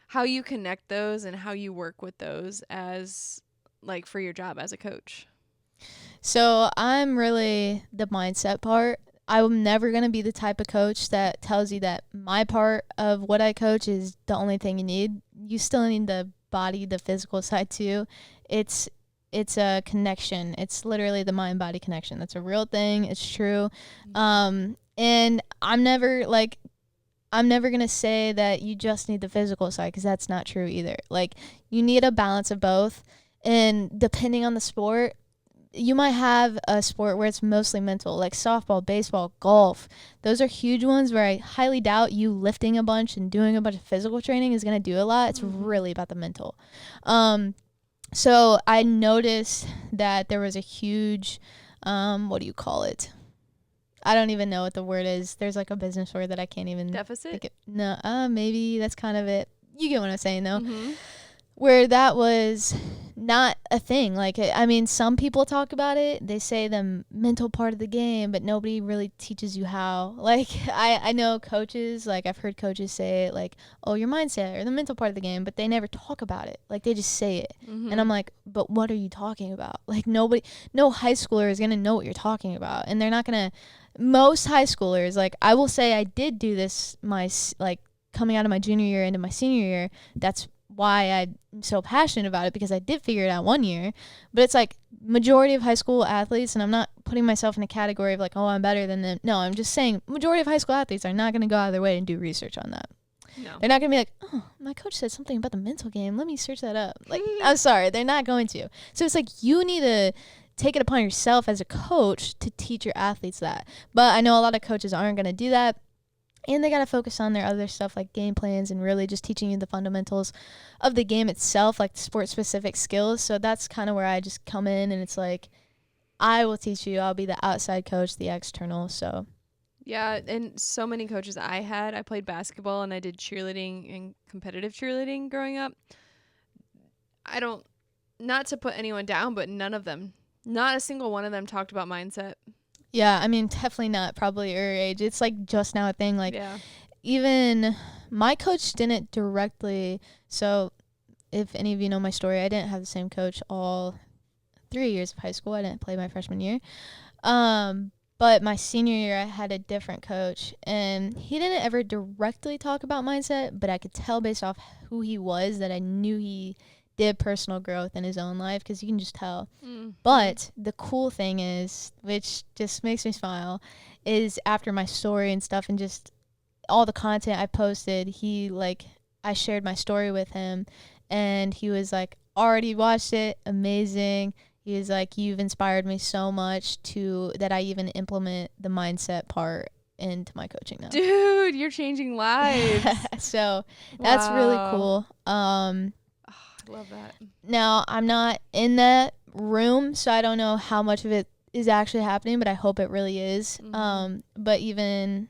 how you connect those and how you work with those as like for your job as a coach. So I'm really the mindset part. I'm never going to be the type of coach that tells you that my part of what I coach is the only thing you need. You still need the body, the physical side too. It's a connection. It's literally the mind body connection. That's a real thing. It's true. And I'm never going to say that you just need the physical side, because that's not true either. Like, you need a balance of both. And depending on the sport, you might have a sport where it's mostly mental, like softball, baseball, golf. Those are huge ones where I highly doubt you lifting a bunch and doing a bunch of physical training is going to do a lot. It's really about the mental. So I noticed that there was a huge, what do you call it? I don't even know what the word is. There's like a business word that I can't even Deficit? Maybe that's kind of it. You get what I'm saying, though. Where that was not a thing. Like, I mean, some people talk about it. They say the mental part of the game, but nobody really teaches you how. Like, I know coaches, like, I've heard coaches say it, like, oh, your mindset or the mental part of the game, but they never talk about it. Like, they just say it. And I'm like, but what are you talking about? Like, no high schooler is going to know what you're talking about. And they're not going to, most high schoolers, like, I will say I did do this, coming out of my junior year into my senior year. That's why I'm so passionate about it, because I did figure it out one year. But it's like majority of high school athletes, and I'm not putting myself in a category of like, oh, I'm better than them. No, I'm just saying majority of high school athletes are not going to go out of their way and do research on that. No. They're not going to be like, oh, my coach said something about the mental game. Let me search that up. Like, I'm sorry. They're not going to. So it's like you need to take it upon yourself as a coach to teach your athletes that. But I know a lot of coaches aren't going to do that. And they got to focus on their other stuff like game plans and really just teaching you the fundamentals of the game itself, like sport-specific skills. So that's kind of where I just come in, and it's like, I will teach you. I'll be the outside coach, the external. So yeah, and so many coaches I played basketball and I did cheerleading and competitive cheerleading growing up. Not to put anyone down, but not a single one of them talked about mindset. Yeah, I mean, definitely not probably your age. It's like just now a thing. Like, even my coach didn't directly. So if any of you know my story, I didn't have the same coach all 3 years of high school. I didn't play my freshman year. But my senior year, I had a different coach, and he didn't ever directly talk about mindset, but I could tell based off who he was that I knew he did personal growth in his own life, because you can just tell. But the cool thing is, which just makes me smile, is after my story and stuff and just all the content I posted, I shared my story with him, and he was like, already watched it, amazing. He was like, you've inspired me so much that I even implement the mindset part into my coaching now. Dude, you're changing lives. So that's really cool. I love that. Now, I'm not in that room, so I don't know how much of it is actually happening, but I hope it really is. But even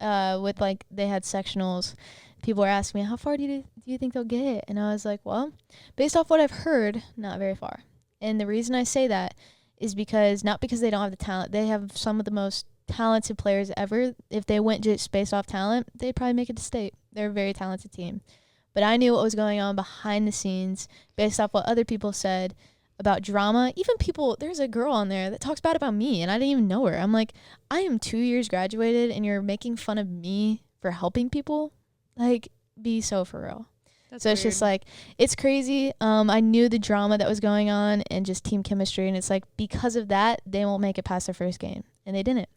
with, like, they had sectionals, people were asking me, how far do you think they'll get? And I was like, well, based off what I've heard, not very far. And the reason I say that is not because they don't have the talent. They have some of the most talented players ever. If they went just based off talent, they'd probably make it to state. They're a very talented team. But I knew what was going on behind the scenes based off what other people said about drama. Even there's a girl on there that talks bad about me, and I didn't even know her. I'm like, I am 2 years graduated, and you're making fun of me for helping people? Like, be so for real. That's weird. It's just like, it's crazy. I knew the drama that was going on and just team chemistry, and it's like, because of that, they won't make it past their first game. And they didn't.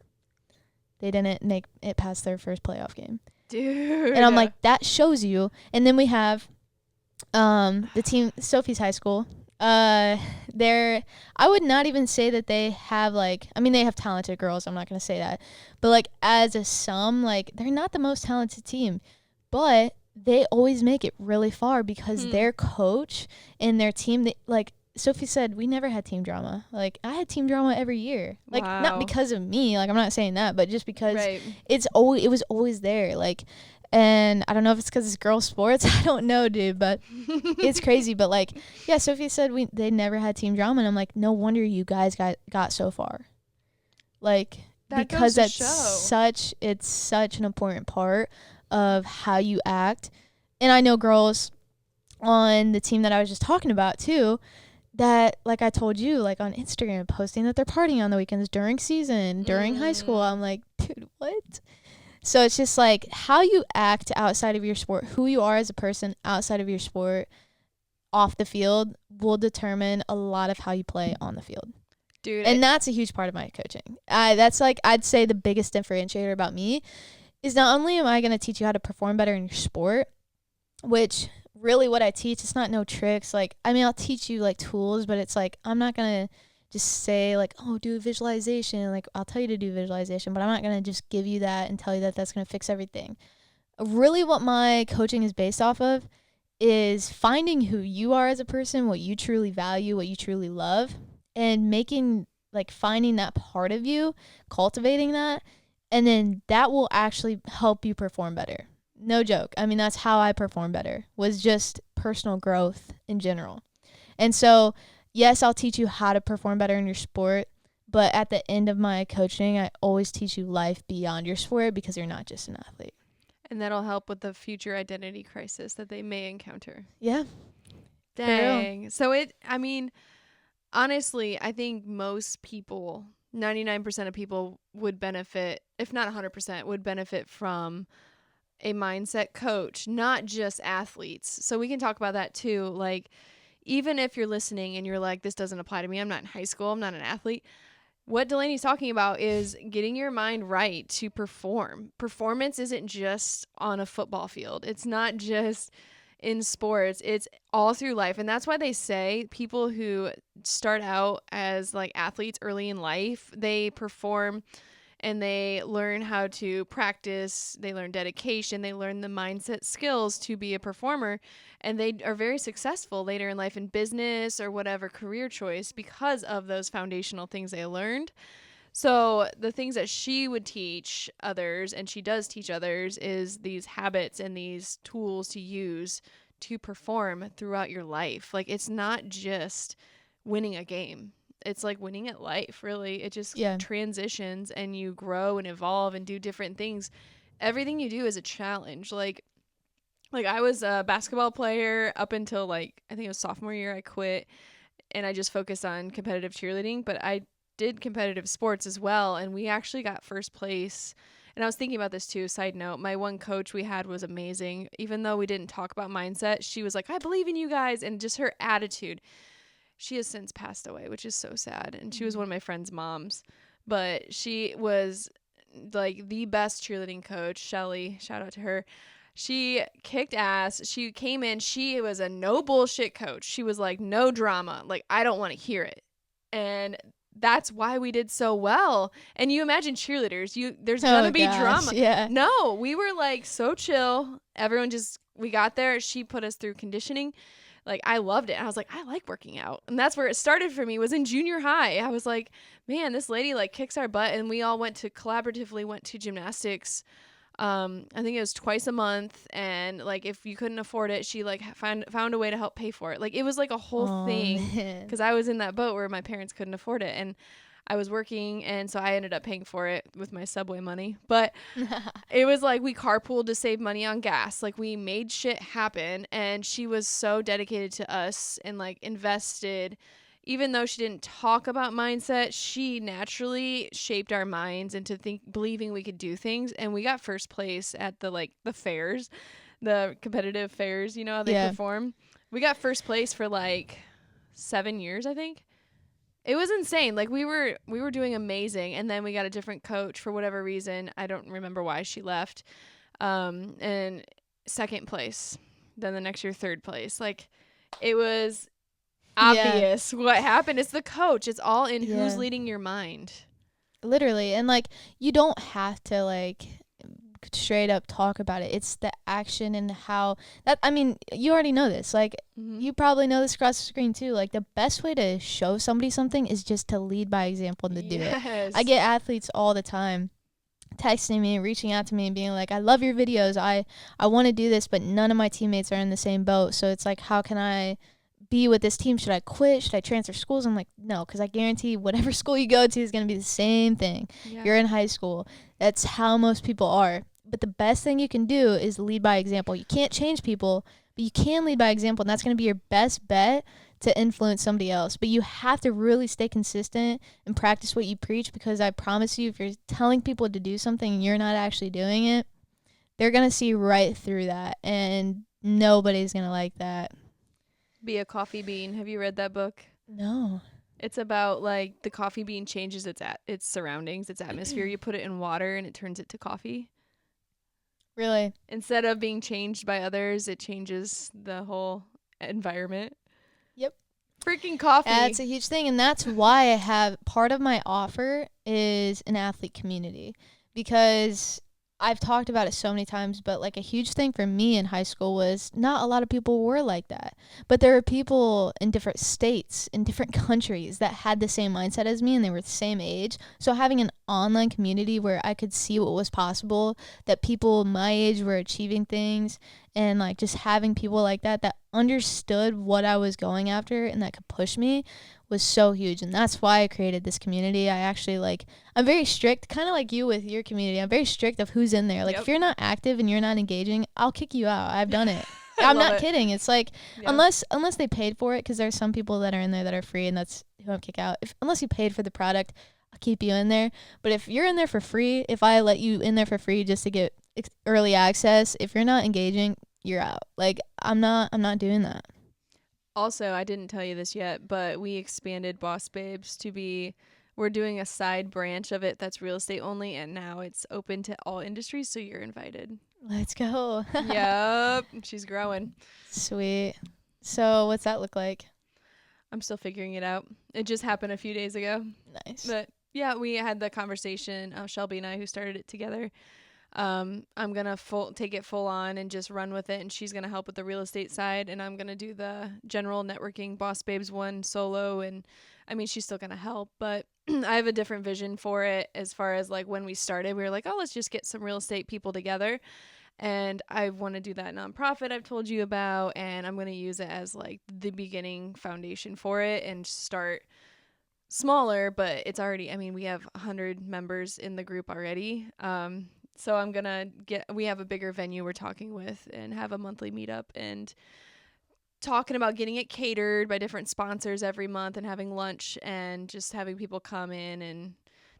They didn't make it past their first playoff game. Dude. And I'm like, that shows you. And then we have the team, Sophie's high school. I would not even say that they have, like, I mean, they have talented girls. I'm not going to say that. But, like, as a sum, like, they're not the most talented team. But they always make it really far because Hmm. their coach and their team, they, like Sophie said, we never had team drama. Like, I had team drama every year. Like, not Wow. because of me. Like, I'm not saying that, but just because Right. it was always there. Like, and I don't know if it's because it's girl sports. I don't know, dude, but it's crazy. But like, yeah, Sophie said they never had team drama, and I'm like, no wonder you guys got so far. Like, That goes because to that's show. it's such an important part of how you act. And I know girls on the team that I was just talking about too, that, like I told you, like on Instagram, posting that they're partying on the weekends during season, during high school. I'm like, dude, what? So it's just like how you act outside of your sport, who you are as a person outside of your sport, off the field, will determine a lot of how you play on the field. Dude, And that's a huge part of my coaching. That's like, I'd say the biggest differentiator about me is not only am I going to teach you how to perform better in your sport, which really what I teach, it's not no tricks. Like, I mean, I'll teach you like tools, but it's like, I'm not going to just say like, oh, do visualization. Like, I'll tell you to do visualization, but I'm not going to just give you that and tell you that that's going to fix everything. Really what my coaching is based off of is finding who you are as a person, what you truly value, what you truly love, and making, like, finding that part of you, cultivating that, and then that will actually help you perform better. No joke. I mean, that's how I perform better, was just personal growth in general. And so, yes, I'll teach you how to perform better in your sport, but at the end of my coaching, I always teach you life beyond your sport because you're not just an athlete. and that'll help with the future identity crisis that they may encounter. Yeah, for real. Dang. So I mean, honestly, I think most people, 99% of people would benefit, if not 100%, would benefit from a mindset coach, not just athletes. So we can talk about that too. Like, even if you're listening and you're like, this doesn't apply to me, I'm not in high school, I'm not an athlete. What Delaney's talking about is getting your mind right to perform. Performance isn't just on a football field. It's not just in sports. It's all through life. And that's why they say people who start out as like athletes early in life, they perform and they learn how to practice, they learn dedication, they learn the mindset skills to be a performer, and they are very successful later in life in business or whatever career choice because of those foundational things they learned. So the things that she would teach others, and she does teach others, is these habits and these tools to use to perform throughout your life. Like, it's not just winning a game. It's like winning at life, really. It just Yeah. transitions and you grow and evolve and do different things. Everything you do is a challenge. Like I was a basketball player up until like I think it was sophomore year. I quit and I just focused on competitive cheerleading, but I did competitive sports as well, and we actually got first place. And I was thinking about this too, side note, my one coach we had was amazing. Even though we didn't talk about mindset, she was like, I believe in you guys, and just her attitude. She has since passed away, which is so sad. And she was one of my friend's moms. But she was like the best cheerleading coach. Shelly, shout out to her. She kicked ass. She came in. She was a no bullshit coach. She was like, no drama. Like, I don't want to hear it. And that's why we did so well. And you imagine cheerleaders, there's gonna be drama. Yeah. No, we were like so chill. Everyone just, we got there. She put us through conditioning. Like, I loved it. I was like, I like working out. And that's where it started for me, was in junior high. I was like, man, this lady like kicks our butt. And we all collaboratively went to gymnastics. I think it was twice a month. And like, if you couldn't afford it, she like found a way to help pay for it. Like, it was like a whole thing, because I was in that boat where my parents couldn't afford it. And I was working, and so I ended up paying for it with my Subway money. But it was like we carpooled to save money on gas. Like, we made shit happen, and she was so dedicated to us and like invested. Even though she didn't talk about mindset, she naturally shaped our minds into believing we could do things. And we got first place at the fairs, the competitive fairs, you know how they perform. We got first place for like 7 years, I think. It was insane. Like, we were doing amazing, and then we got a different coach for whatever reason. I don't remember why she left. And second place. Then the next year, third place. Like, it was obvious what happened. It's the coach. It's all in who's leading your mind. Literally. And like, you don't have to like straight up talk about it. It's the action and how that, I mean, you already know this. Like, you probably know this across the screen too. Like, the best way to show somebody something is just to lead by example and to do it. I get athletes all the time texting me, reaching out to me and being like, I love your videos. I want to do this, but none of my teammates are in the same boat. So it's like, how can I be with this team? Should I quit? Should I transfer schools? I'm like, no, because I guarantee whatever school you go to is going to be the same thing. Yeah. You're in high school. That's how most people are. But the best thing you can do is lead by example. You can't change people, but you can lead by example, and that's going to be your best bet to influence somebody else. But you have to really stay consistent and practice what you preach, because I promise you, if you're telling people to do something and you're not actually doing it, they're going to see right through that, and nobody's going to like that. Be a Coffee Bean. Have you read that book? No. It's about like the coffee bean changes its surroundings, its atmosphere. You put it in water and it turns it to coffee. Really? Instead of being changed by others, it changes the whole environment. Yep. Freaking coffee. That's a huge thing, and that's why I have part of my offer is an athlete community, because I've talked about it so many times, but like a huge thing for me in high school was not a lot of people were like that. But there were people in different states, in different countries that had the same mindset as me, and they were the same age. So having an online community where I could see what was possible, that people my age were achieving things, and like just having people like that that understood what I was going after and that could push me was so huge. And that's why I created this community. I actually I'm very strict, kind of like you with your community. I'm very strict of who's in there. Like, if you're not active and you're not engaging, I'll kick you out. I've done it. I'm not kidding. It's like, unless they paid for it, because there's some people that are in there that are free, and that's who I'm kick out. Unless you paid for the product, I'll keep you in there. But if you're in there for free, if I let you in there for free just to get early access, if you're not engaging, you're out. Like, I'm not doing that. Also, I didn't tell you this yet, but we expanded Boss Babes we're doing a side branch of it that's real estate only, and now it's open to all industries, so you're invited. Let's go. Yep. She's growing. Sweet. So what's that look like? I'm still figuring it out. It just happened a few days ago. Nice. But yeah, we had the conversation, Shelby and I, who started it together. I'm going to take it full on and just run with it, and she's going to help with the real estate side, and I'm going to do the general networking Boss Babes one solo, and I mean, she's still going to help, but I have a different vision for it. As far as like when we started, we were like, oh, let's just get some real estate people together, and I want to do that nonprofit I've told you about, and I'm going to use it as like the beginning foundation for it and start smaller, but it's already, I mean, we have 100 members in the group already. So I'm going to we have a bigger venue we're talking with, and have a monthly meetup, and talking about getting it catered by different sponsors every month, and having lunch, and just having people come in and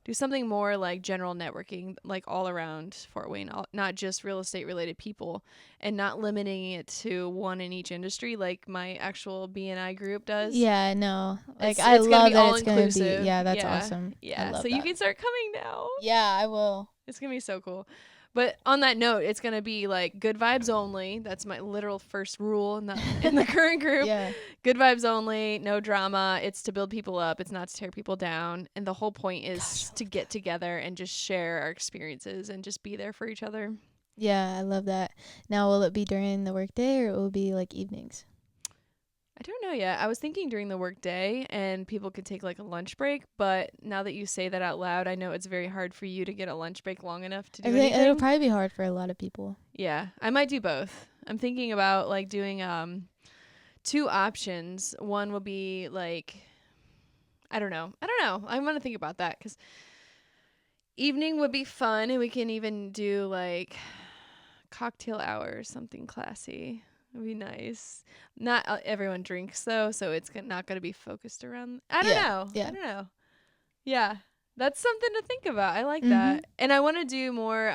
do something more like general networking, like all around Fort Wayne, not just real estate related people, and not limiting it to one in each industry like my actual BNI group does. Yeah, no. Like, I love that it's going to be. Yeah, that's awesome. Yeah, so you can start coming now. Yeah, I will. It's going to be so cool. But on that note, it's going to be like good vibes only. That's my literal first rule in the current group. Yeah. Good vibes only, no drama. It's to build people up. It's not to tear people down. And the whole point is to get together and just share our experiences and just be there for each other. Yeah, I love that. Now, will it be during the workday, or it will be like evenings? I don't know yet. I was thinking during the work day, and people could take like a lunch break, but now that you say that out loud, I know it's very hard for you to get a lunch break long enough to do anything. It'll probably be hard for a lot of people. Yeah, I might do both. I'm thinking about like doing two options. One will be like, I don't know. I want to think about that, because evening would be fun, and we can even do like cocktail hour or something classy. It'd be nice. Not everyone drinks though, so it's not going to be focused around. I don't know. Yeah. I don't know. Yeah, that's something to think about. I like that, and I want to do more.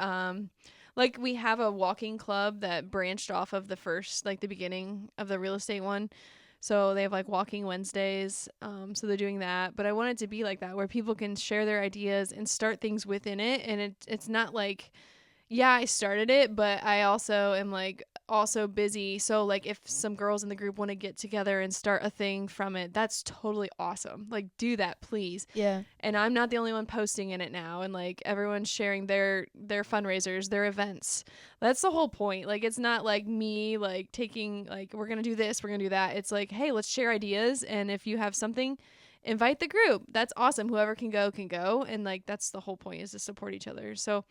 Like, we have a walking club that branched off of the first, like the beginning of the real estate one. So they have like walking Wednesdays. So they're doing that, but I want it to be like that, where people can share their ideas and start things within it, and it's not like, yeah, I started it, but I also am like also busy. So like if some girls in the group want to get together and start a thing from it, that's totally awesome. Like do that, please. Yeah. And I'm not the only one posting in it now, and like everyone's sharing their fundraisers, their events. That's the whole point. Like it's not like me like taking like we're going to do this, we're going to do that. It's like, hey, let's share ideas, and if you have something, invite the group. That's awesome. Whoever can go, and like that's the whole point, is to support each other. So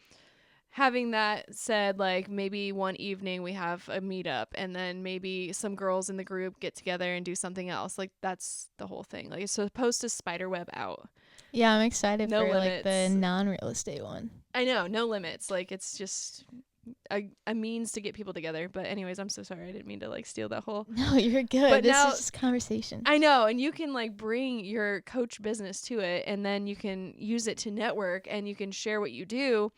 having that said, like maybe one evening we have a meetup, and then maybe some girls in the group get together and do something else. Like that's the whole thing. Like it's supposed to spiderweb out. Yeah, I'm excited No for like the limits. non-real estate one. I know, no limits. Like it's just a means to get people together. But anyways, I'm so sorry. I didn't mean to like steal that whole. No, you're good. But This now- is just conversation. I know, and you can like bring your coach business to it, and then you can use it to network, and you can share what you do.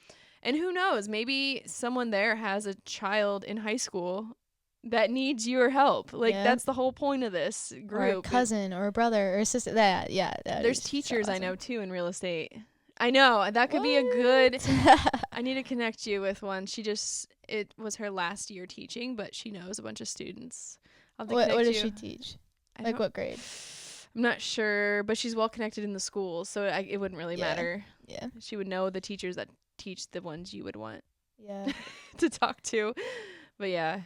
And who knows, maybe someone there has a child in high school that needs your help. Like Yeah. that's the whole point of this Or group. a cousin or a brother or a sister. That There's is so teachers I awesome. know too in real estate. I know, that could be a good. I need to connect you with one. It was her last year teaching, but she knows a bunch of students. I'll have to what connect does you. she teach? I Like don't- what grade? I'm not sure, but she's well connected in the school, so it wouldn't really Yeah. matter. Yeah. She would know the teachers that teach the ones you would want Yeah. to talk to. But yeah.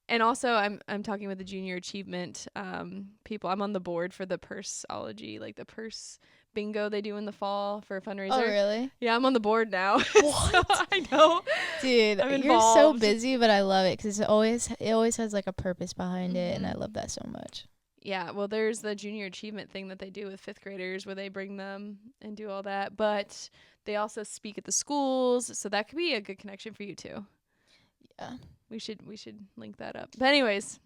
And also I'm talking with the junior achievement people. I'm on the board for the Purseology, like the purse bingo they do in the fall for a fundraiser. Oh, really? Yeah, I'm on the board now. What? So I know. Dude, I'm you're so involved. busy, but I love it because it always has like a purpose behind it, and I Mhm. love that so much. Yeah, well, there's the junior achievement thing that they do with 5th graders where they bring them and do all that. But they also speak at the schools, so that could be a good connection for you too. Yeah. We should link that up. But anyways,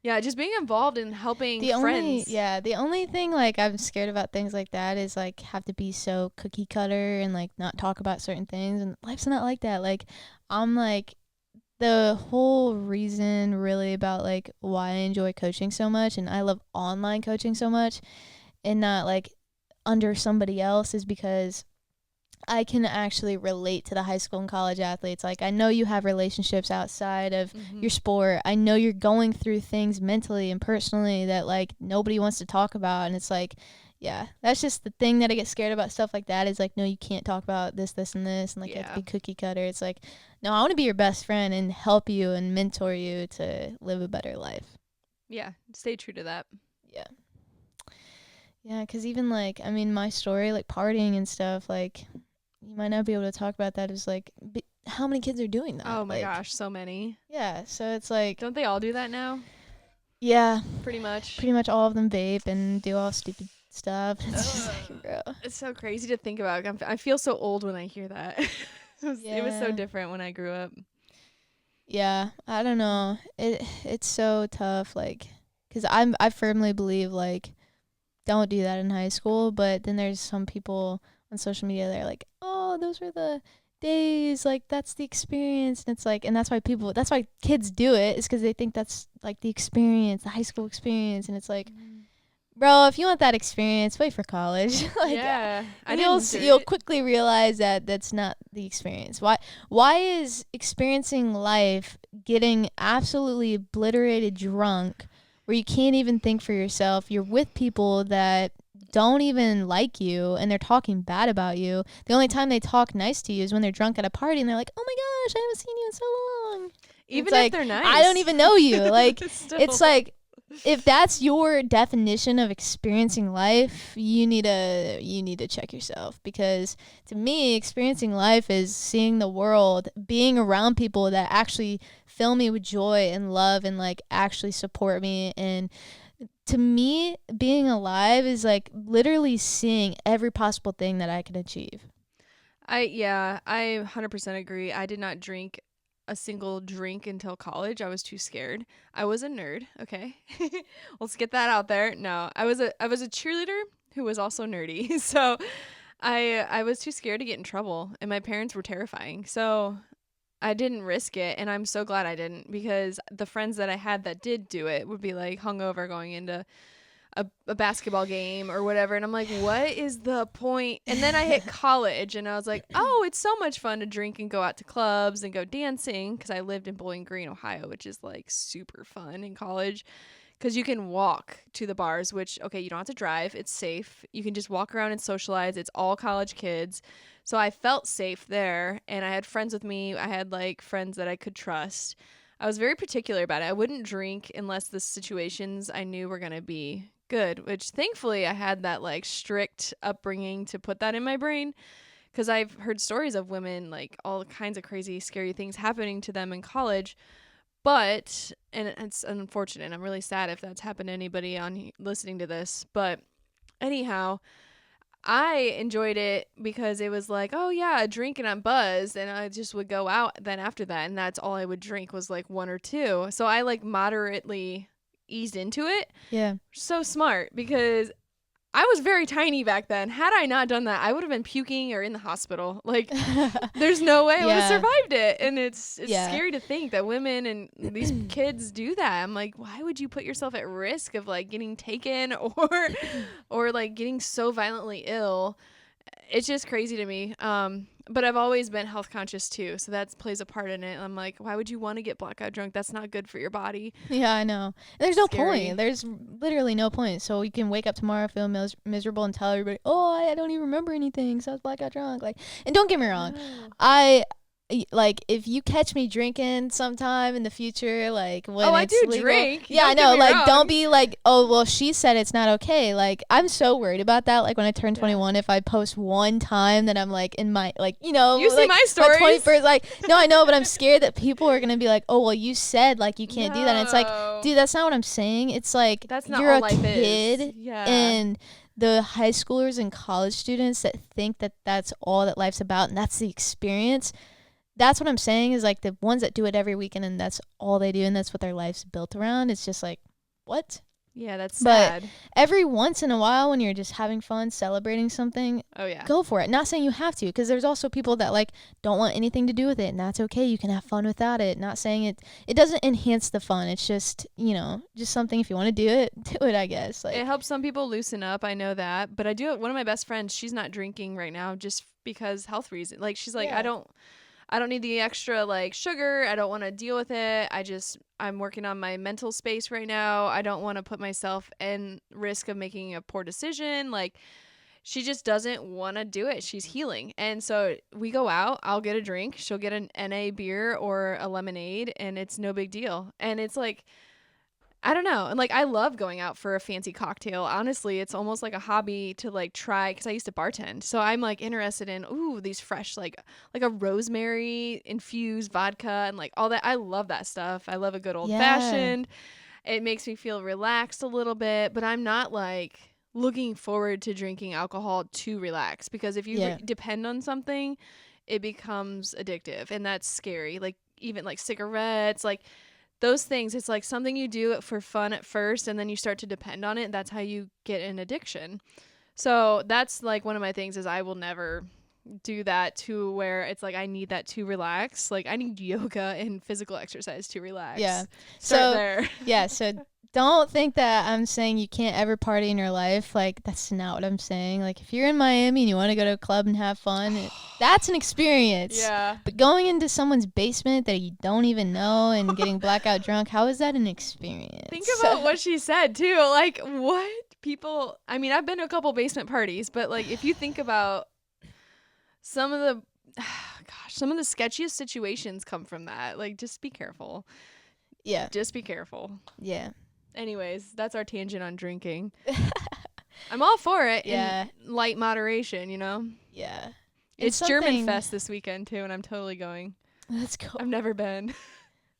yeah, just being involved in helping The friends. only thing like I'm scared about things like that is like have to be so cookie cutter and like not talk about certain things, and life's not like that. Like I'm like the whole reason really about like why I enjoy coaching so much and I love online coaching so much and not like under somebody else is because I can actually relate to the high school and college athletes. Like I know you have relationships outside of Mhm. your sport. I know you're going through things mentally and personally that like nobody wants to talk about, and it's like, yeah, that's just the thing that I get scared about stuff like that is like, no, you can't talk about this, and this, and like you have to be cookie cutter. It's like, no, I want to be your best friend and help you and mentor you to live a better life. Yeah, stay true to that. Yeah. Yeah, because even like, I mean, my story, like partying and stuff, like you might not be able to talk about that as like, how many kids are doing that? Oh my Like, gosh, so many. Yeah, so it's like, Don't they all do that now? yeah, Pretty much. pretty much all of them vape and do all stupid stuff. It's just like, bro. It's so crazy to think about. I feel so old when I hear that. It was so Yeah. different when I grew up. Yeah, I don't know. It's so tough, like, cause I firmly believe like, don't do that in high school. But then there's some people on social media that are like, oh, those were the days, like that's the experience, and it's like, and that's why kids do it, is because they think that's like the experience, the high school experience, and it's like, bro, if you want that experience, wait for college. Like, yeah, and you'll quickly realize that that's not the experience. Why is experiencing life getting absolutely obliterated drunk where you can't even think for yourself? You're with people that don't even like you and they're talking bad about you. The only time they talk nice to you is when they're drunk at a party and they're like, oh my gosh, I haven't seen you in so long. Even It's if like, they're nice, I don't even know you. Like, Still. it's like, if that's your definition of experiencing life, you need to check yourself, because to me, experiencing life is seeing the world, being around people that actually fill me with joy and love and like actually support me. And to me, being alive is like literally seeing every possible thing that I can achieve. I 100% agree. I did not drink a single drink until college. I was too scared. I was a nerd, okay? Let's get that out there. No, I was a cheerleader who was also nerdy. So I was too scared to get in trouble, and my parents were terrifying. So I didn't risk it, and I'm so glad I didn't, because the friends that I had that did do it would be like hungover going into a basketball game or whatever, and I'm like, what is the point? And then I hit college, and I was like, oh, it's so much fun to drink and go out to clubs and go dancing, because I lived in Bowling Green, Ohio, which is like super fun in college, because you can walk to the bars, which, okay, you don't have to drive, it's safe, you can just walk around and socialize, it's all college kids. So I felt safe there, and I had friends with me, I had like friends that I could trust. I was very particular about it. I wouldn't drink unless the situations I knew were going to be good, which thankfully I had that like strict upbringing to put that in my brain, because I've heard stories of women, like all kinds of crazy, scary things happening to them in college. But, and it's unfortunate, I'm really sad if that's happened to anybody on listening to this, but anyhow, I enjoyed it because it was like, oh yeah, a drink and I'm buzzed, and I just would go out then after that, and that's all I would drink was like one or two. So I like moderately eased into it. Yeah. So smart, because I was very tiny back then. Had I not done that, I would have been puking or in the hospital. Like, there's no way I would have survived it. And it's scary to think that women and these kids do that. I'm like, why would you put yourself at risk of like getting taken or like getting so violently ill? It's just crazy to me. But I've always been health conscious too, so that plays a part in it. I'm like, why would you want to get blackout drunk? That's not good for your body. Yeah, I know. And there's no point. There's literally no point. So you can wake up tomorrow, feel miserable, and tell everybody, "Oh, I don't even remember anything. So I was blackout drunk." Like, and don't get me wrong, like if you catch me drinking sometime in the future, like when I do legal, drink. Yeah, I know. Like, don't be like, oh well, she said it's not okay. Like, I'm so worried about that. Like when I turn 21, if I post one time that I'm like in my you like, see my stories. My 21st, like no, I know, but I'm scared that people are gonna be like, oh well, you said like you can't do that. And it's like, dude, that's not what I'm saying. It's like that's not you're all a life kid, is. Yeah. And the high schoolers and college students that think that that's all that life's about and that's the experience. That's what I'm saying, is like the ones that do it every weekend and that's all they do and that's what their life's built around. It's just like, what? Yeah, that's sad. But every once in a while when you're just having fun, celebrating something, go for it. Not saying you have to, because there's also people that like don't want anything to do with it, and that's okay. You can have fun without it. Not saying it doesn't enhance the fun. It's just, just something, if you want to do it, I guess. Like, it helps some people loosen up. I know that. But I do it. One of my best friends, she's not drinking right now just because health reasons. Like, she's like, I don't need the extra like sugar. I don't want to deal with it. I'm working on my mental space right now. I don't want to put myself in risk of making a poor decision. Like, she just doesn't want to do it. She's healing. And so we go out, I'll get a drink. She'll get an NA beer or a lemonade, and it's no big deal. And it's like, I don't know. And like, I love going out for a fancy cocktail. Honestly, it's almost like a hobby to like try, because I used to bartend. So I'm like interested in, these fresh, like a rosemary infused vodka and like all that. I love that stuff. I love a good old fashioned. It makes me feel relaxed a little bit, but I'm not like looking forward to drinking alcohol to relax, because if you depend on something, it becomes addictive, and that's scary. Like even like cigarettes, like those things, it's like something you do for fun at first, and then you start to depend on it. That's how you get an addiction. So that's like one of my things, is I will never do that to where it's like I need that to relax. Like I need yoga and physical exercise to relax. Yeah. Start there. Yeah. So don't think that I'm saying you can't ever party in your life. Like, that's not what I'm saying. Like, if you're in Miami and you want to go to a club and have fun, that's an experience. Yeah. But going into someone's basement that you don't even know and getting blackout drunk, how is that an experience? Think about what she said, too. Like, what people... I mean, I've been to a couple basement parties, but, like, if you think about some of the... some of the sketchiest situations come from that. Like, just be careful. Yeah. Just be careful. Yeah. Anyways, that's our tangent on drinking. I'm all for it in light moderation, Yeah. It's German Fest this weekend, too, and I'm totally going. That's cool. I've never been.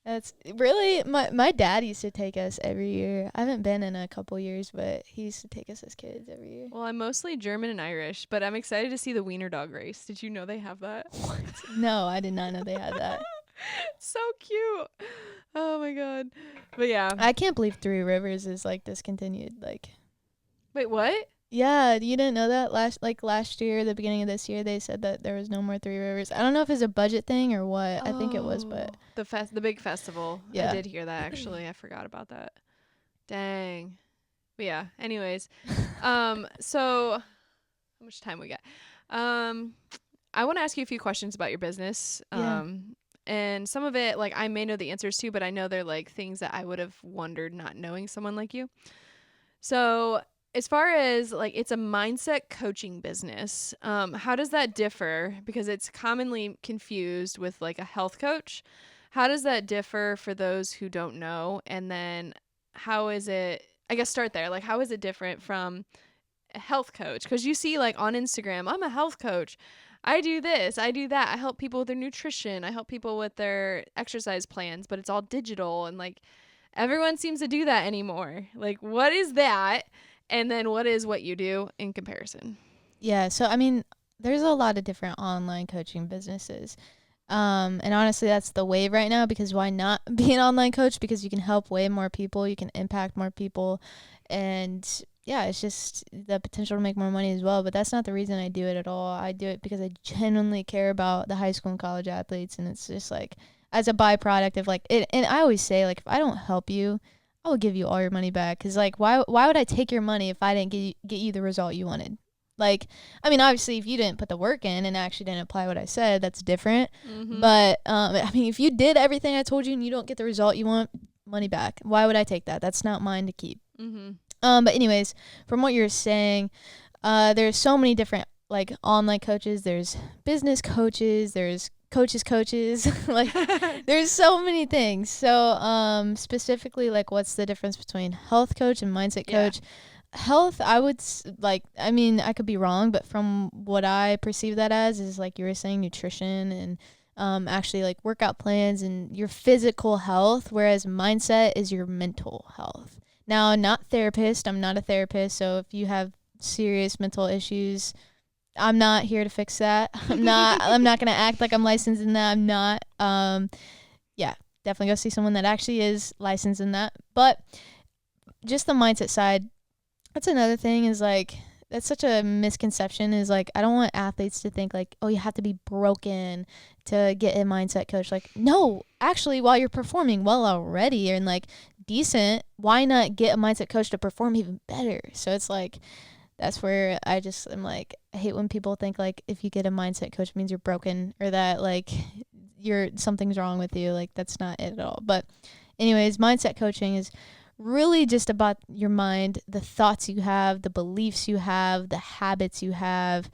That's really, my dad used to take us every year. I haven't been in a couple years, but he used to take us as kids every year. Well, I'm mostly German and Irish, but I'm excited to see the wiener dog race. Did you know they have that? What? No, I did not know they had that. So cute. Oh my god. But yeah, I can't believe Three Rivers is like discontinued. Like, wait, what? Yeah, you didn't know that? Last year, the beginning of this year, they said that there was no more Three Rivers. I don't know if it's a budget thing or what. I think it was, but the big festival. Yeah. I did hear that actually. I forgot about that. Dang. But yeah, anyways. So how much time we got? I want to ask you a few questions about your business. Yeah. And some of it, like, I may know the answers to, but I know they're like things that I would have wondered not knowing someone like you. So, as far as like it's a mindset coaching business, how does that differ? Because it's commonly confused with like a health coach. How does that differ for those who don't know? And then how is it? I guess start there. Like, how is it different from a health coach? Because you see, like on Instagram, I'm a health coach. I do this, I do that. I help people with their nutrition. I help people with their exercise plans, but it's all digital and like everyone seems to do that anymore. Like, what is that? And then what is what you do in comparison? Yeah. So, I mean, there's a lot of different online coaching businesses. And honestly, that's the wave right now because why not be an online coach? Because you can help way more people, you can impact more people. And yeah, it's just the potential to make more money as well. But that's not the reason I do it at all. I do it because I genuinely care about the high school and college athletes. And it's just like as a byproduct of like it. And I always say, like, if I don't help you, I will give you all your money back. Cause like, why would I take your money if I didn't get you the result you wanted? Like, I mean, obviously, if you didn't put the work in and actually didn't apply what I said, that's different. Mm-hmm. But I mean, if you did everything I told you and you don't get the result you want, money back. Why would I take that? That's not mine to keep. Mm-hmm. But anyways, from what you're saying, there's so many different like online coaches. There's business coaches. There's coaches. Like, there's so many things. So specifically, like, what's the difference between health coach and mindset coach? Health, I would like, I mean, I could be wrong, but from what I perceive that as is like you were saying, nutrition and actually like workout plans and your physical health, whereas mindset is your mental health. Now, not therapist, I'm not a therapist, so if you have serious mental issues, I'm not here to fix that. I'm not going to act like I'm licensed in that. I'm not. Yeah, definitely go see someone that actually is licensed in that. But just the mindset side, that's another thing is like that's such a misconception is like I don't want athletes to think like, oh, you have to be broken to get a mindset coach. Like, no, actually, while you're performing well already and like decent, why not get a mindset coach to perform even better? So it's like that's where I just am like, I hate when people think like if you get a mindset coach it means you're broken or that like something's wrong with you. Like, that's not it at all. But anyways, mindset coaching is really just about your mind, the thoughts you have, the beliefs you have, the habits you have,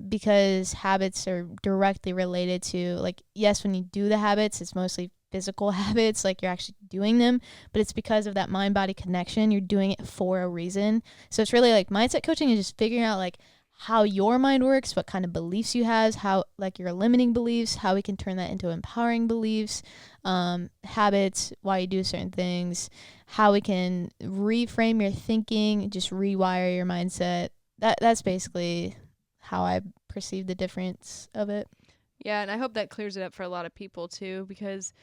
because habits are directly related to, like, yes, when you do the habits, it's mostly physical habits, like you're actually doing them, but it's because of that mind-body connection. You're doing it for a reason. So it's really like mindset coaching is just figuring out like how your mind works, what kind of beliefs you have, how like your limiting beliefs, how we can turn that into empowering beliefs, habits, why you do certain things, how we can reframe your thinking, just rewire your mindset. That's basically how I perceive the difference of it. Yeah, and I hope that clears it up for a lot of people too, because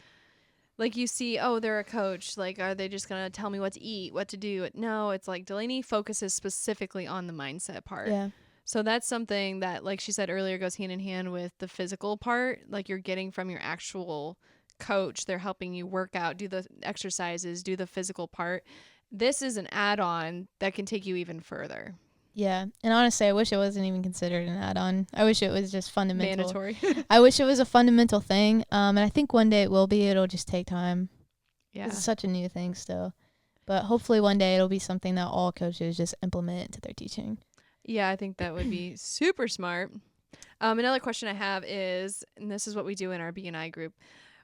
like you see, oh, they're a coach. Like, are they just going to tell me what to eat, what to do? No, it's like Delaney focuses specifically on the mindset part. Yeah. So that's something that, like she said earlier, goes hand in hand with the physical part. Like, you're getting from your actual coach. They're helping you work out, do the exercises, do the physical part. This is an add-on that can take you even further. Yeah. And honestly, I wish it wasn't even considered an add-on. I wish it was just fundamental. Mandatory. I wish it was a fundamental thing. And I think one day it will be. It'll just take time. Yeah. It's such a new thing still. But hopefully one day it'll be something that all coaches just implement into their teaching. Yeah, I think that would be super smart. Another question I have is, and this is what we do in our B&I group,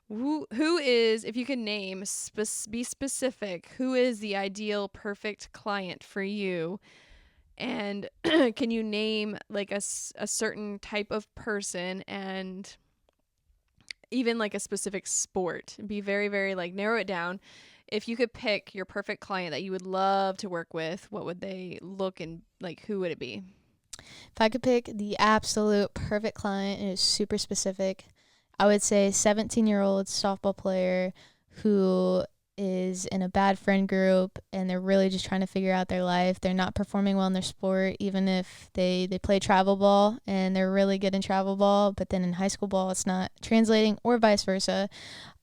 who is, if you can name, be specific, who is the ideal perfect client for you? And can you name like a certain type of person and even like a specific sport? Be very, very like narrow it down. If you could pick your perfect client that you would love to work with, what would they look and like, who would it be? If I could pick the absolute perfect client, and it's super specific, I would say 17-year-old softball player who is in a bad friend group and they're really just trying to figure out their life. They're not performing well in their sport, even if they play travel ball and they're really good in travel ball, but then in high school ball it's not translating, or vice versa.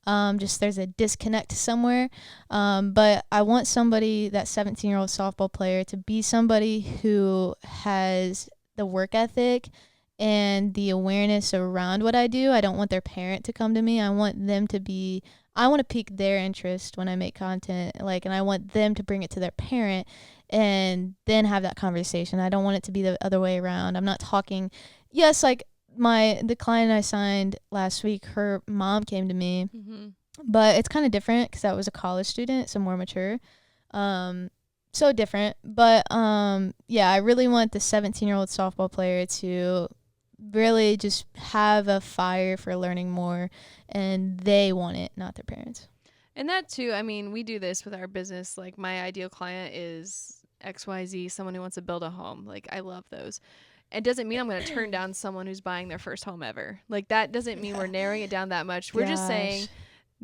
Just there's a disconnect somewhere. But I want somebody, that 17-year-old softball player, to be somebody who has the work ethic and the awareness around what I do. I don't want their parent to come to me. I want to pique their interest when I make content, and I want them to bring it to their parent and then have that conversation. I don't want it to be the other way around. I'm not talking, yes, like the client I signed last week, her mom came to me, but it's kind of different because that was a college student, so more mature. So different. But yeah, I really want the 17-year-old softball player to really just have a fire for learning more, and they want it, not their parents. And that too, I mean, we do this with our business. Like, my ideal client is XYZ, someone who wants to build a home. Like, I love those. It doesn't mean I'm going to turn down someone who's buying their first home ever. Like, that doesn't mean we're narrowing it down that much. We're just saying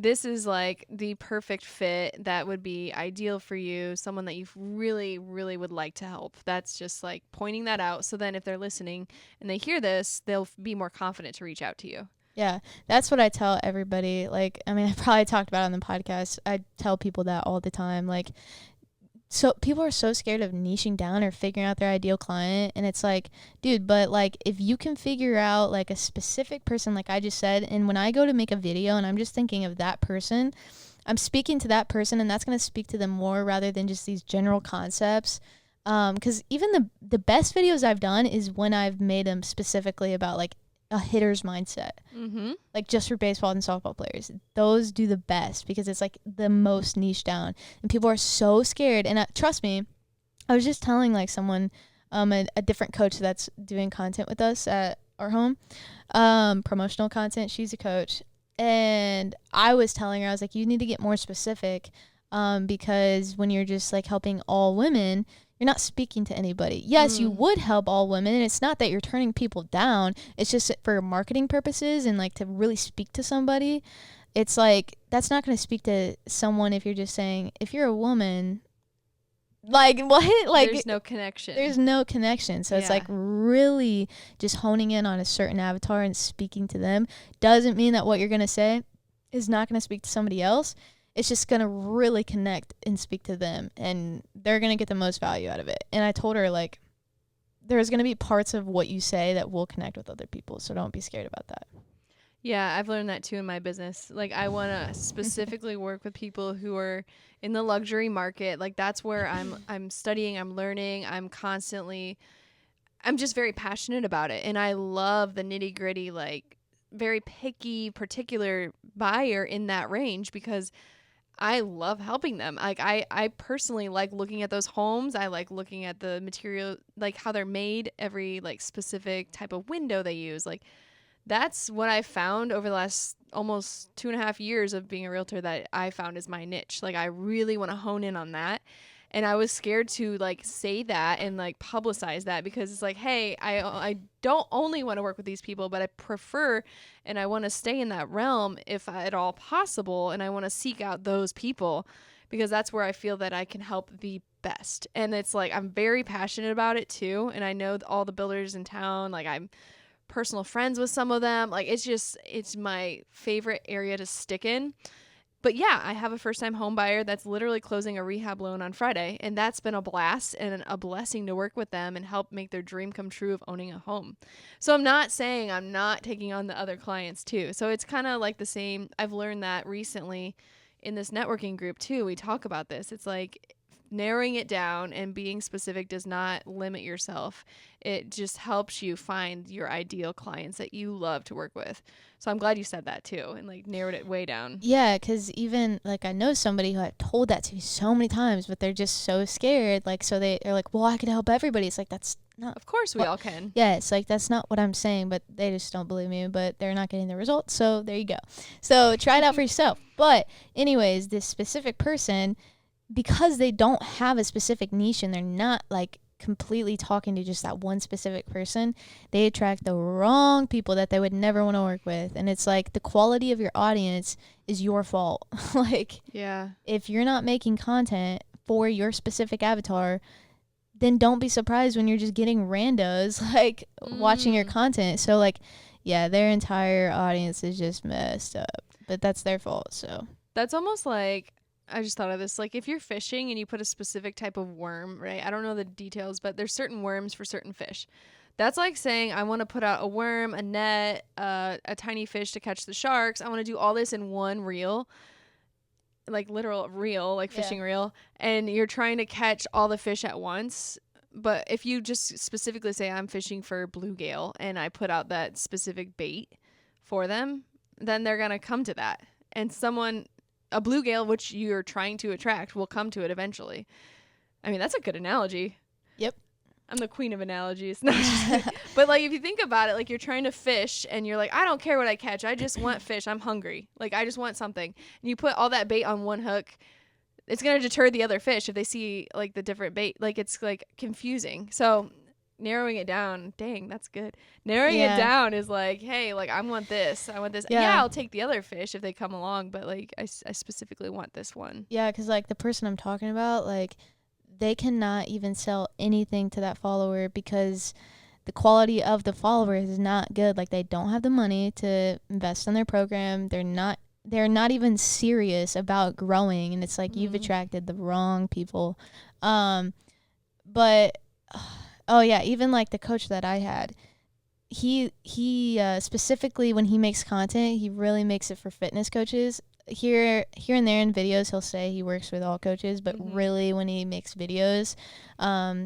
this is like the perfect fit that would be ideal for you, someone that you really, really would like to help. That's just like pointing that out. So then if they're listening and they hear this, they'll be more confident to reach out to you. Yeah, that's what I tell everybody. Like, I mean, I probably talked about it on the podcast. I tell people that all the time. Like, so people are so scared of niching down or figuring out their ideal client. And it's like, dude, but like, if you can figure out like a specific person, like I just said, and when I go to make a video and I'm just thinking of that person, I'm speaking to that person, and that's going to speak to them more rather than just these general concepts. Because even the best videos I've done is when I've made them specifically about like a hitter's mindset, like just for baseball and softball players. Those do the best because it's like the most niche down, and people are so scared. And trust me, I was just telling like someone, a different coach that's doing content with us at our home, promotional content. She's a coach, and I was telling her, I was like, you need to get more specific, because when you're just like helping all women, you're not speaking to anybody. Yes, you would help all women, and it's not that you're turning people down. It's just for marketing purposes and like to really speak to somebody. It's like, that's not going to speak to someone if you're just saying, if you're a woman, like what? Like, there's no connection. There's no connection. So it's like really just honing in on a certain avatar and speaking to them. Doesn't mean that what you're going to say is not going to speak to somebody else. It's just going to really connect and speak to them, and they're going to get the most value out of it. And I told her, like, there's going to be parts of what you say that will connect with other people, so don't be scared about that. Yeah, I've learned that too in my business. Like, I want to specifically work with people who are in the luxury market. Like, that's where I'm studying, I'm learning, I'm just very passionate about it. And I love the nitty-gritty, like, very picky, particular buyer in that range because I love helping them. Like, I personally like looking at those homes. I like looking at the material, like how they're made, every like specific type of window they use. Like, that's what I found over the last almost 2.5 years of being a realtor that I found is my niche. Like, I really want to hone in on that. And I was scared to like say that and like publicize that because it's like, hey, I don't only want to work with these people, but I prefer and I want to stay in that realm if at all possible. And I want to seek out those people because that's where I feel that I can help the best. And it's like, I'm very passionate about it too. And I know all the builders in town, like I'm personal friends with some of them. Like, it's my favorite area to stick in. But yeah, I have a first-time home buyer that's literally closing a rehab loan on Friday, and that's been a blast and a blessing to work with them and help make their dream come true of owning a home. So I'm not saying I'm not taking on the other clients too. So it's kind of like the same. I've learned that recently in this networking group too. We talk about this. It's like narrowing it down and being specific does not limit yourself. It just helps you find your ideal clients that you love to work with. So I'm glad you said that too and like narrowed it way down. Yeah, because even like I know somebody who I've told that to so many times, but they're just so scared. Like, so they're like, well, I could help everybody. It's like, that's not. Of course we all can. Yeah, it's like, that's not what I'm saying, but they just don't believe me, but they're not getting the results. So there you go. So try it out for yourself. But anyways, this specific person, because they don't have a specific niche and they're not like completely talking to just that one specific person, they attract the wrong people that they would never want to work with. And it's like the quality of your audience is your fault. Like, yeah, if you're not making content for your specific avatar, then don't be surprised when you're just getting randos like watching your content. So like, yeah, their entire audience is just messed up. but that's their fault. So That's almost like, I just thought of this, like if you're fishing and you put a specific type of worm, right? I don't know the details, but there's certain worms for certain fish. That's like saying I want to put out a worm, a net, a tiny fish to catch the sharks. I want to do all this in one reel, like literal reel, like fishing reel, and you're trying to catch all the fish at once. But if you just specifically say I'm fishing for bluegill and I put out that specific bait for them, then they're going to come to that. And a bluegill, which you're trying to attract, will come to it eventually. I mean, that's a good analogy. Yep. I'm the queen of analogies. No, but like if you think about it, like you're trying to fish and you're like, I don't care what I catch. I just want fish. I'm hungry. Like I just want something. And you put all that bait on one hook. It's going to deter the other fish if they see like the different bait. Like it's like confusing. So narrowing it down, dang, that's good. Narrowing it down is like, hey, like I want this. I want this. Yeah, I'll take the other fish if they come along. But like I specifically want this one. Yeah, because like the person I'm talking about, like they cannot even sell anything to that follower because the quality of the follower is not good. Like they don't have the money to invest in their program. They're not even serious about growing, and it's like you've attracted the wrong people. But oh yeah, even like the coach that I had, he specifically when he makes content, he really makes it for fitness coaches. Here and there in videos he'll say he works with all coaches, but really when he makes videos,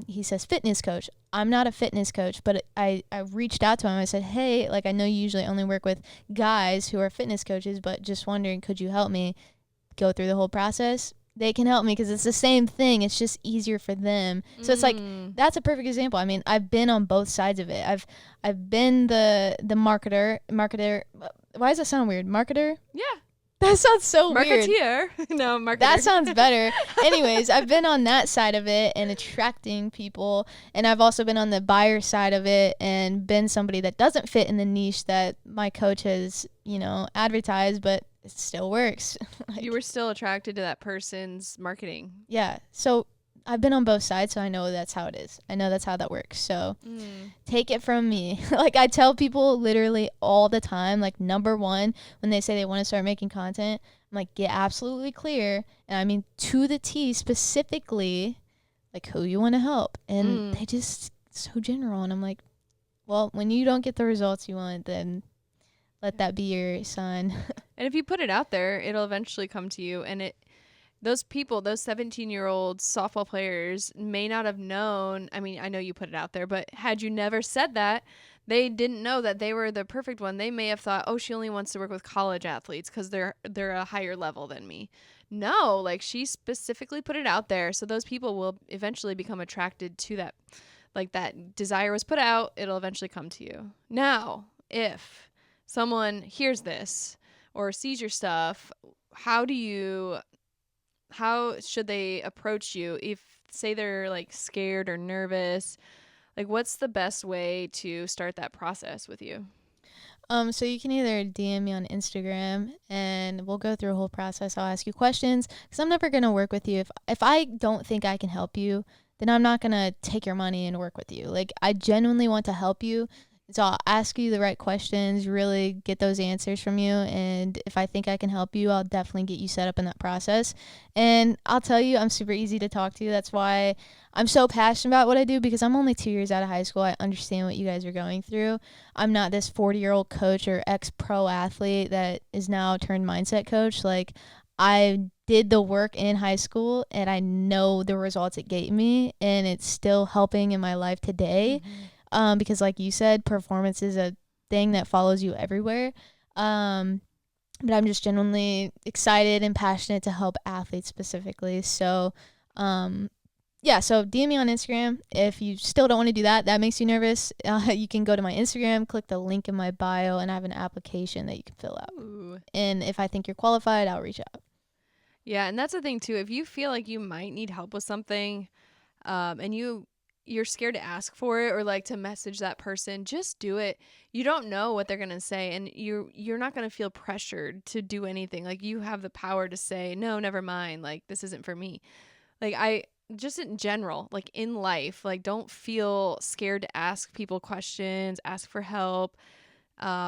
he says fitness coach. I'm not a fitness coach, but I reached out to him. I said, hey, like I know you usually only work with guys who are fitness coaches, but just wondering, could you help me go through the whole process? They can help me because it's the same thing. It's just easier for them. So it's like, that's a perfect example. I mean, I've been on both sides of it. I've been the marketer. Why does that sound weird? Marketer? Yeah. That sounds so weird. Marketeer. No, marketer. That sounds better. Anyways, I've been on that side of it and attracting people. And I've also been on the buyer side of it and been somebody that doesn't fit in the niche that my coach has, advertised, but it still works. You were still attracted to that person's marketing. Yeah. So I've been on both sides, so I know that's how it is. I know that's how that works. So take it from me. Like I tell people literally all the time, like number one, when they say they want to start making content, I'm like, get absolutely clear. And I mean to the T specifically, like who you want to help. And they just so general. And I'm like, well, when you don't get the results you want, then let that be your sign. And if you put it out there, it'll eventually come to you. And those people, those 17-year-old softball players may not have known. I mean, I know you put it out there, but had you never said that, they didn't know that they were the perfect one. They may have thought, oh, she only wants to work with college athletes because they're a higher level than me. No, like she specifically put it out there. So those people will eventually become attracted to that. Like that desire was put out, it'll eventually come to you. Now, if someone hears this or sees your stuff, how should they approach you if say they're like scared or nervous? Like what's the best way to start that process with you? So you can either DM me on Instagram and we'll go through a whole process. I'll ask you questions because I'm never going to work with you. If I don't think I can help you, then I'm not going to take your money and work with you. Like I genuinely want to help you. So I'll ask you the right questions, really get those answers from you. And if I think I can help you, I'll definitely get you set up in that process. And I'll tell you, I'm super easy to talk to. That's why I'm so passionate about what I do because I'm only 2 years out of high school. I understand what you guys are going through. I'm not this 40-year-old coach or ex-pro athlete that is now turned mindset coach. Like I did the work in high school and I know the results it gave me and it's still helping in my life today. Because like you said, performance is a thing that follows you everywhere. But I'm just genuinely excited and passionate to help athletes specifically. So, so DM me on Instagram. If you still don't want to do that, that makes you nervous, you can go to my Instagram, click the link in my bio, and I have an application that you can fill out. Ooh. And if I think you're qualified, I'll reach out. Yeah, and that's the thing too. If you feel like you might need help with something, and you're scared to ask for it or like to message that person, just do it. You don't know what they're going to say and you're not going to feel pressured to do anything. Like you have the power to say, no, never mind. Like this isn't for me. Like I just in general, like in life, like don't feel scared to ask people questions, ask for help,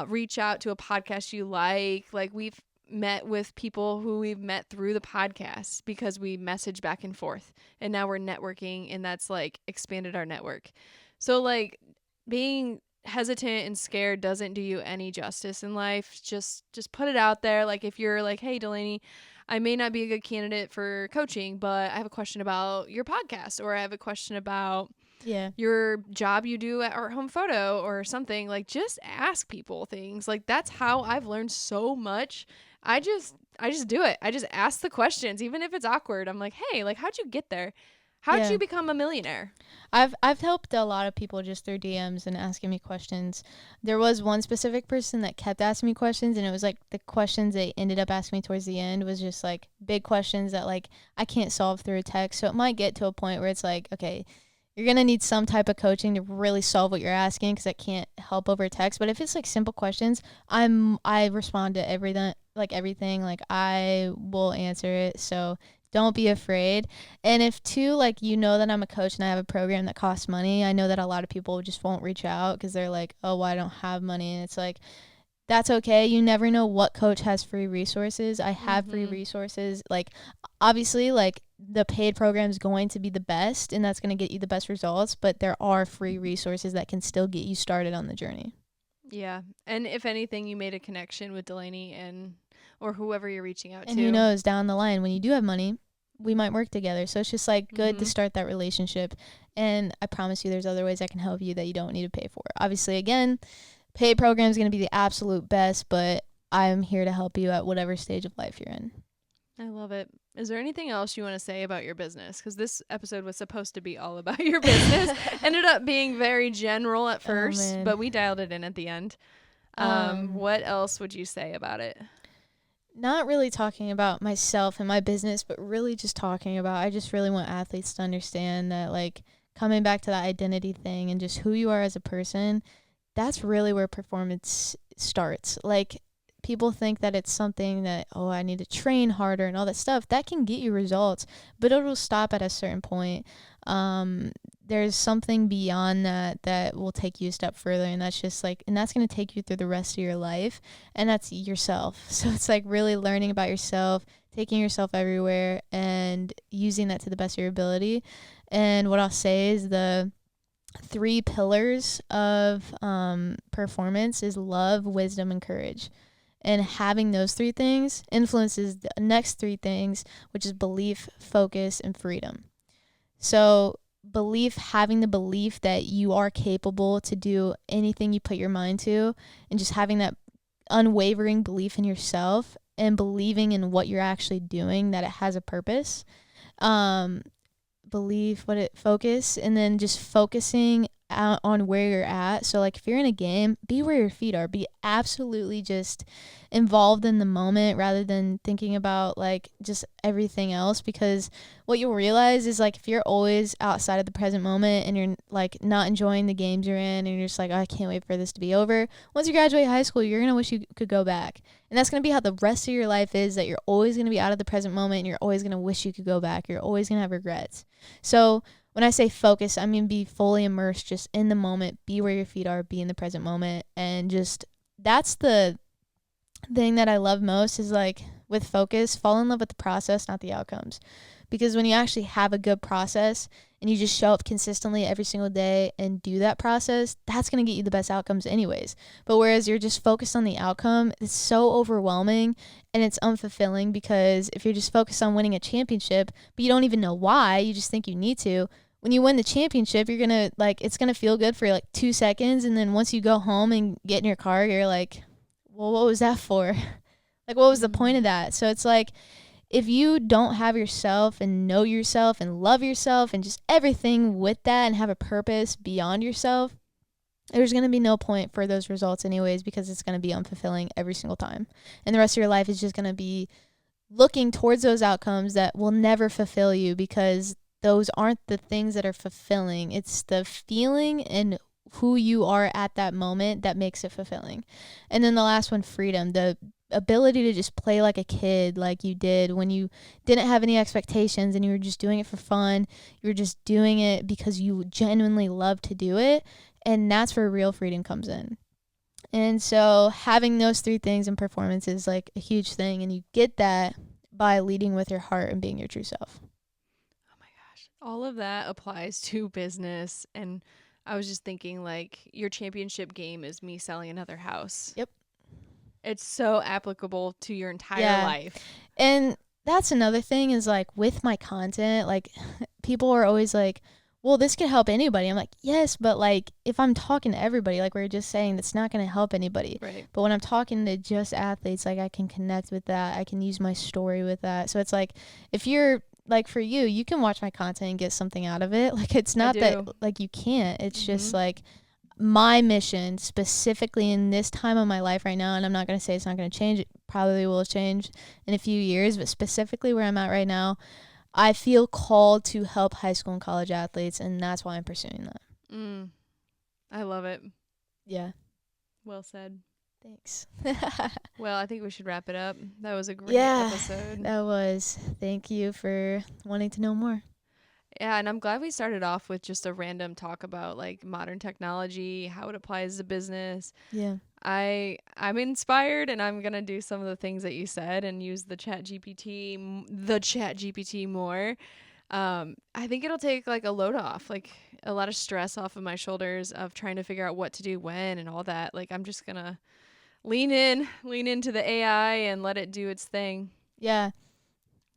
reach out to a podcast you like. Like met with people who we've met through the podcast because we message back and forth, and now we're networking, and that's like expanded our network. So like being hesitant and scared doesn't do you any justice in life. Just put it out there. Like if you're like, hey Delaney, I may not be a good candidate for coaching, but I have a question about your podcast, or I have a question about your job you do at Art Home Photo or something. Like just ask people things. Like that's how I've learned so much. I just do it. I just ask the questions, even if it's awkward. I'm like, hey, like how'd you get there? How'd you become a millionaire? I've helped a lot of people just through DMs and asking me questions. There was one specific person that kept asking me questions, and it was like the questions they ended up asking me towards the end was just like big questions that like I can't solve through a text. So it might get to a point where it's like, okay, you're going to need some type of coaching to really solve what you're asking, because I can't help over text. But if it's like simple questions, I respond to everything. Like I will answer it. So don't be afraid. And if like, that I'm a coach and I have a program that costs money, I know that a lot of people just won't reach out because they're like, oh, well, I don't have money. And it's like, that's okay. You never know what coach has free resources. I have free resources. Like, obviously, like the paid program is going to be the best, and that's going to get you the best results. But there are free resources that can still get you started on the journey. Yeah. And if anything, you made a connection with Delaney or whoever you're reaching out to. And who knows, down the line, when you do have money, we might work together. So it's just like good to start that relationship. And I promise you there's other ways I can help you that you don't need to pay for. Obviously, again, paid program is going to be the absolute best, but I'm here to help you at whatever stage of life you're in. I love it. Is there anything else you want to say about your business? Because this episode was supposed to be all about your business. Ended up being very general at first, but we dialed it in at the end. What else would you say about it? Not really talking about myself and my business, but really just talking about, I just really want athletes to understand that, like, coming back to that identity thing and just who you are as a person, that's really where performance starts. Like, people think that it's something that, oh, I need to train harder and all that stuff. That can get you results, but it'll stop at a certain point. There's something beyond that will take you a step further, and that's just like, and that's going to take you through the rest of your life, and that's yourself. So it's like really learning about yourself, taking yourself everywhere, and using that to the best of your ability. And what I'll say is the 3 pillars of performance is love, wisdom, and courage. And having those 3 things influences the next 3 things, which is belief, focus, and freedom. So having the belief that you are capable to do anything you put your mind to, and just having that unwavering belief in yourself and believing in what you're actually doing, that it has a purpose. Focus, and then just focusing out on where you're at. So like if you're in a game, be where your feet are. Be absolutely just involved in the moment rather than thinking about like just everything else, because what you'll realize is like if you're always outside of the present moment and you're like not enjoying the games you're in and you're just like, oh, I can't wait for this to be over. Once you graduate high school, you're going to wish you could go back. And that's going to be how the rest of your life is, that you're always going to be out of the present moment and you're always going to wish you could go back. You're always going to have regrets. So when I say focus, I mean be fully immersed just in the moment, be where your feet are, be in the present moment. And just that's the thing that I love most is like with focus, fall in love with the process, not the outcomes. Because when you actually have a good process and you just show up consistently every single day and do that process, that's going to get you the best outcomes anyways. But whereas you're just focused on the outcome, it's so overwhelming and it's unfulfilling, because if you're just focused on winning a championship, but you don't even know why, you just think you need to, when you win the championship, you're going to like, it's going to feel good for like 2 seconds. And then once you go home and get in your car, you're like, well, what was that for? Like, what was the point of that? So it's like, if you don't have yourself and know yourself and love yourself and just everything with that and have a purpose beyond yourself, there's going to be no point for those results anyways, because it's going to be unfulfilling every single time. And the rest of your life is just going to be looking towards those outcomes that will never fulfill you, because those aren't the things that are fulfilling. It's the feeling and who you are at that moment that makes it fulfilling. And then the last one, freedom, the ability to just play like a kid, like you did when you didn't have any expectations and you were just doing it for fun. You were just doing it because you genuinely love to do it. And that's where real freedom comes in. And so having those three things in performance is like a huge thing. And you get that by leading with your heart and being your true self. Oh my gosh. All of that applies to business. And I was just thinking, like, your championship game is me selling another house. Yep. It's so applicable to your entire Yeah. life. And that's another thing is like with my content, like people are always like, well, this could help anybody. I'm like, yes, but like if I'm talking to everybody, like we were just saying, that's not going to help anybody. Right. But when I'm talking to just athletes, like I can connect with that. I can use my story with that. So it's like if you're like for you, you can watch my content and get something out of it. Like it's not that like you can't. It's just like my mission specifically in this time of my life right now, and I'm not going to say it's not going to change. It probably will change in a few years, but specifically where I'm at right now, I feel called to help high school and college athletes, and that's why I'm pursuing that. I love it. Yeah. Well said. Thanks. Well, I think we should wrap it up. That was a great episode. That was. Thank you for wanting to know more. Yeah, and I'm glad we started off with just a random talk about like modern technology, how it applies to business. Yeah. I'm inspired, and I'm gonna do some of the things that you said and use the ChatGPT more. I think it'll take like a load off, like a lot of stress off of my shoulders of trying to figure out what to do when and all that. Like I'm just gonna lean into the AI and let it do its thing. Yeah.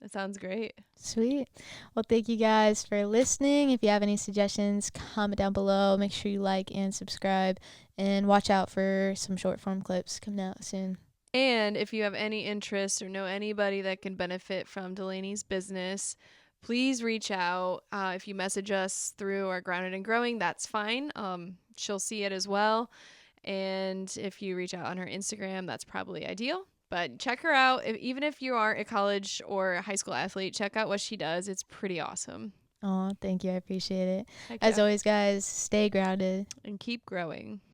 That sounds great. Sweet. Well, thank you guys for listening. If you have any suggestions, comment down below. Make sure you like and subscribe, and watch out for some short form clips coming out soon. And if you have any interest or know anybody that can benefit from Delaney's business, please reach out. If you message us through our Grounded and Growing, that's fine. She'll see it as well. And if you reach out on her Instagram, that's probably ideal. But check her out. Even if you aren't a college or a high school athlete, check out what she does. It's pretty awesome. Oh, thank you. I appreciate it. Heck As yeah. always, guys, stay grounded And keep growing.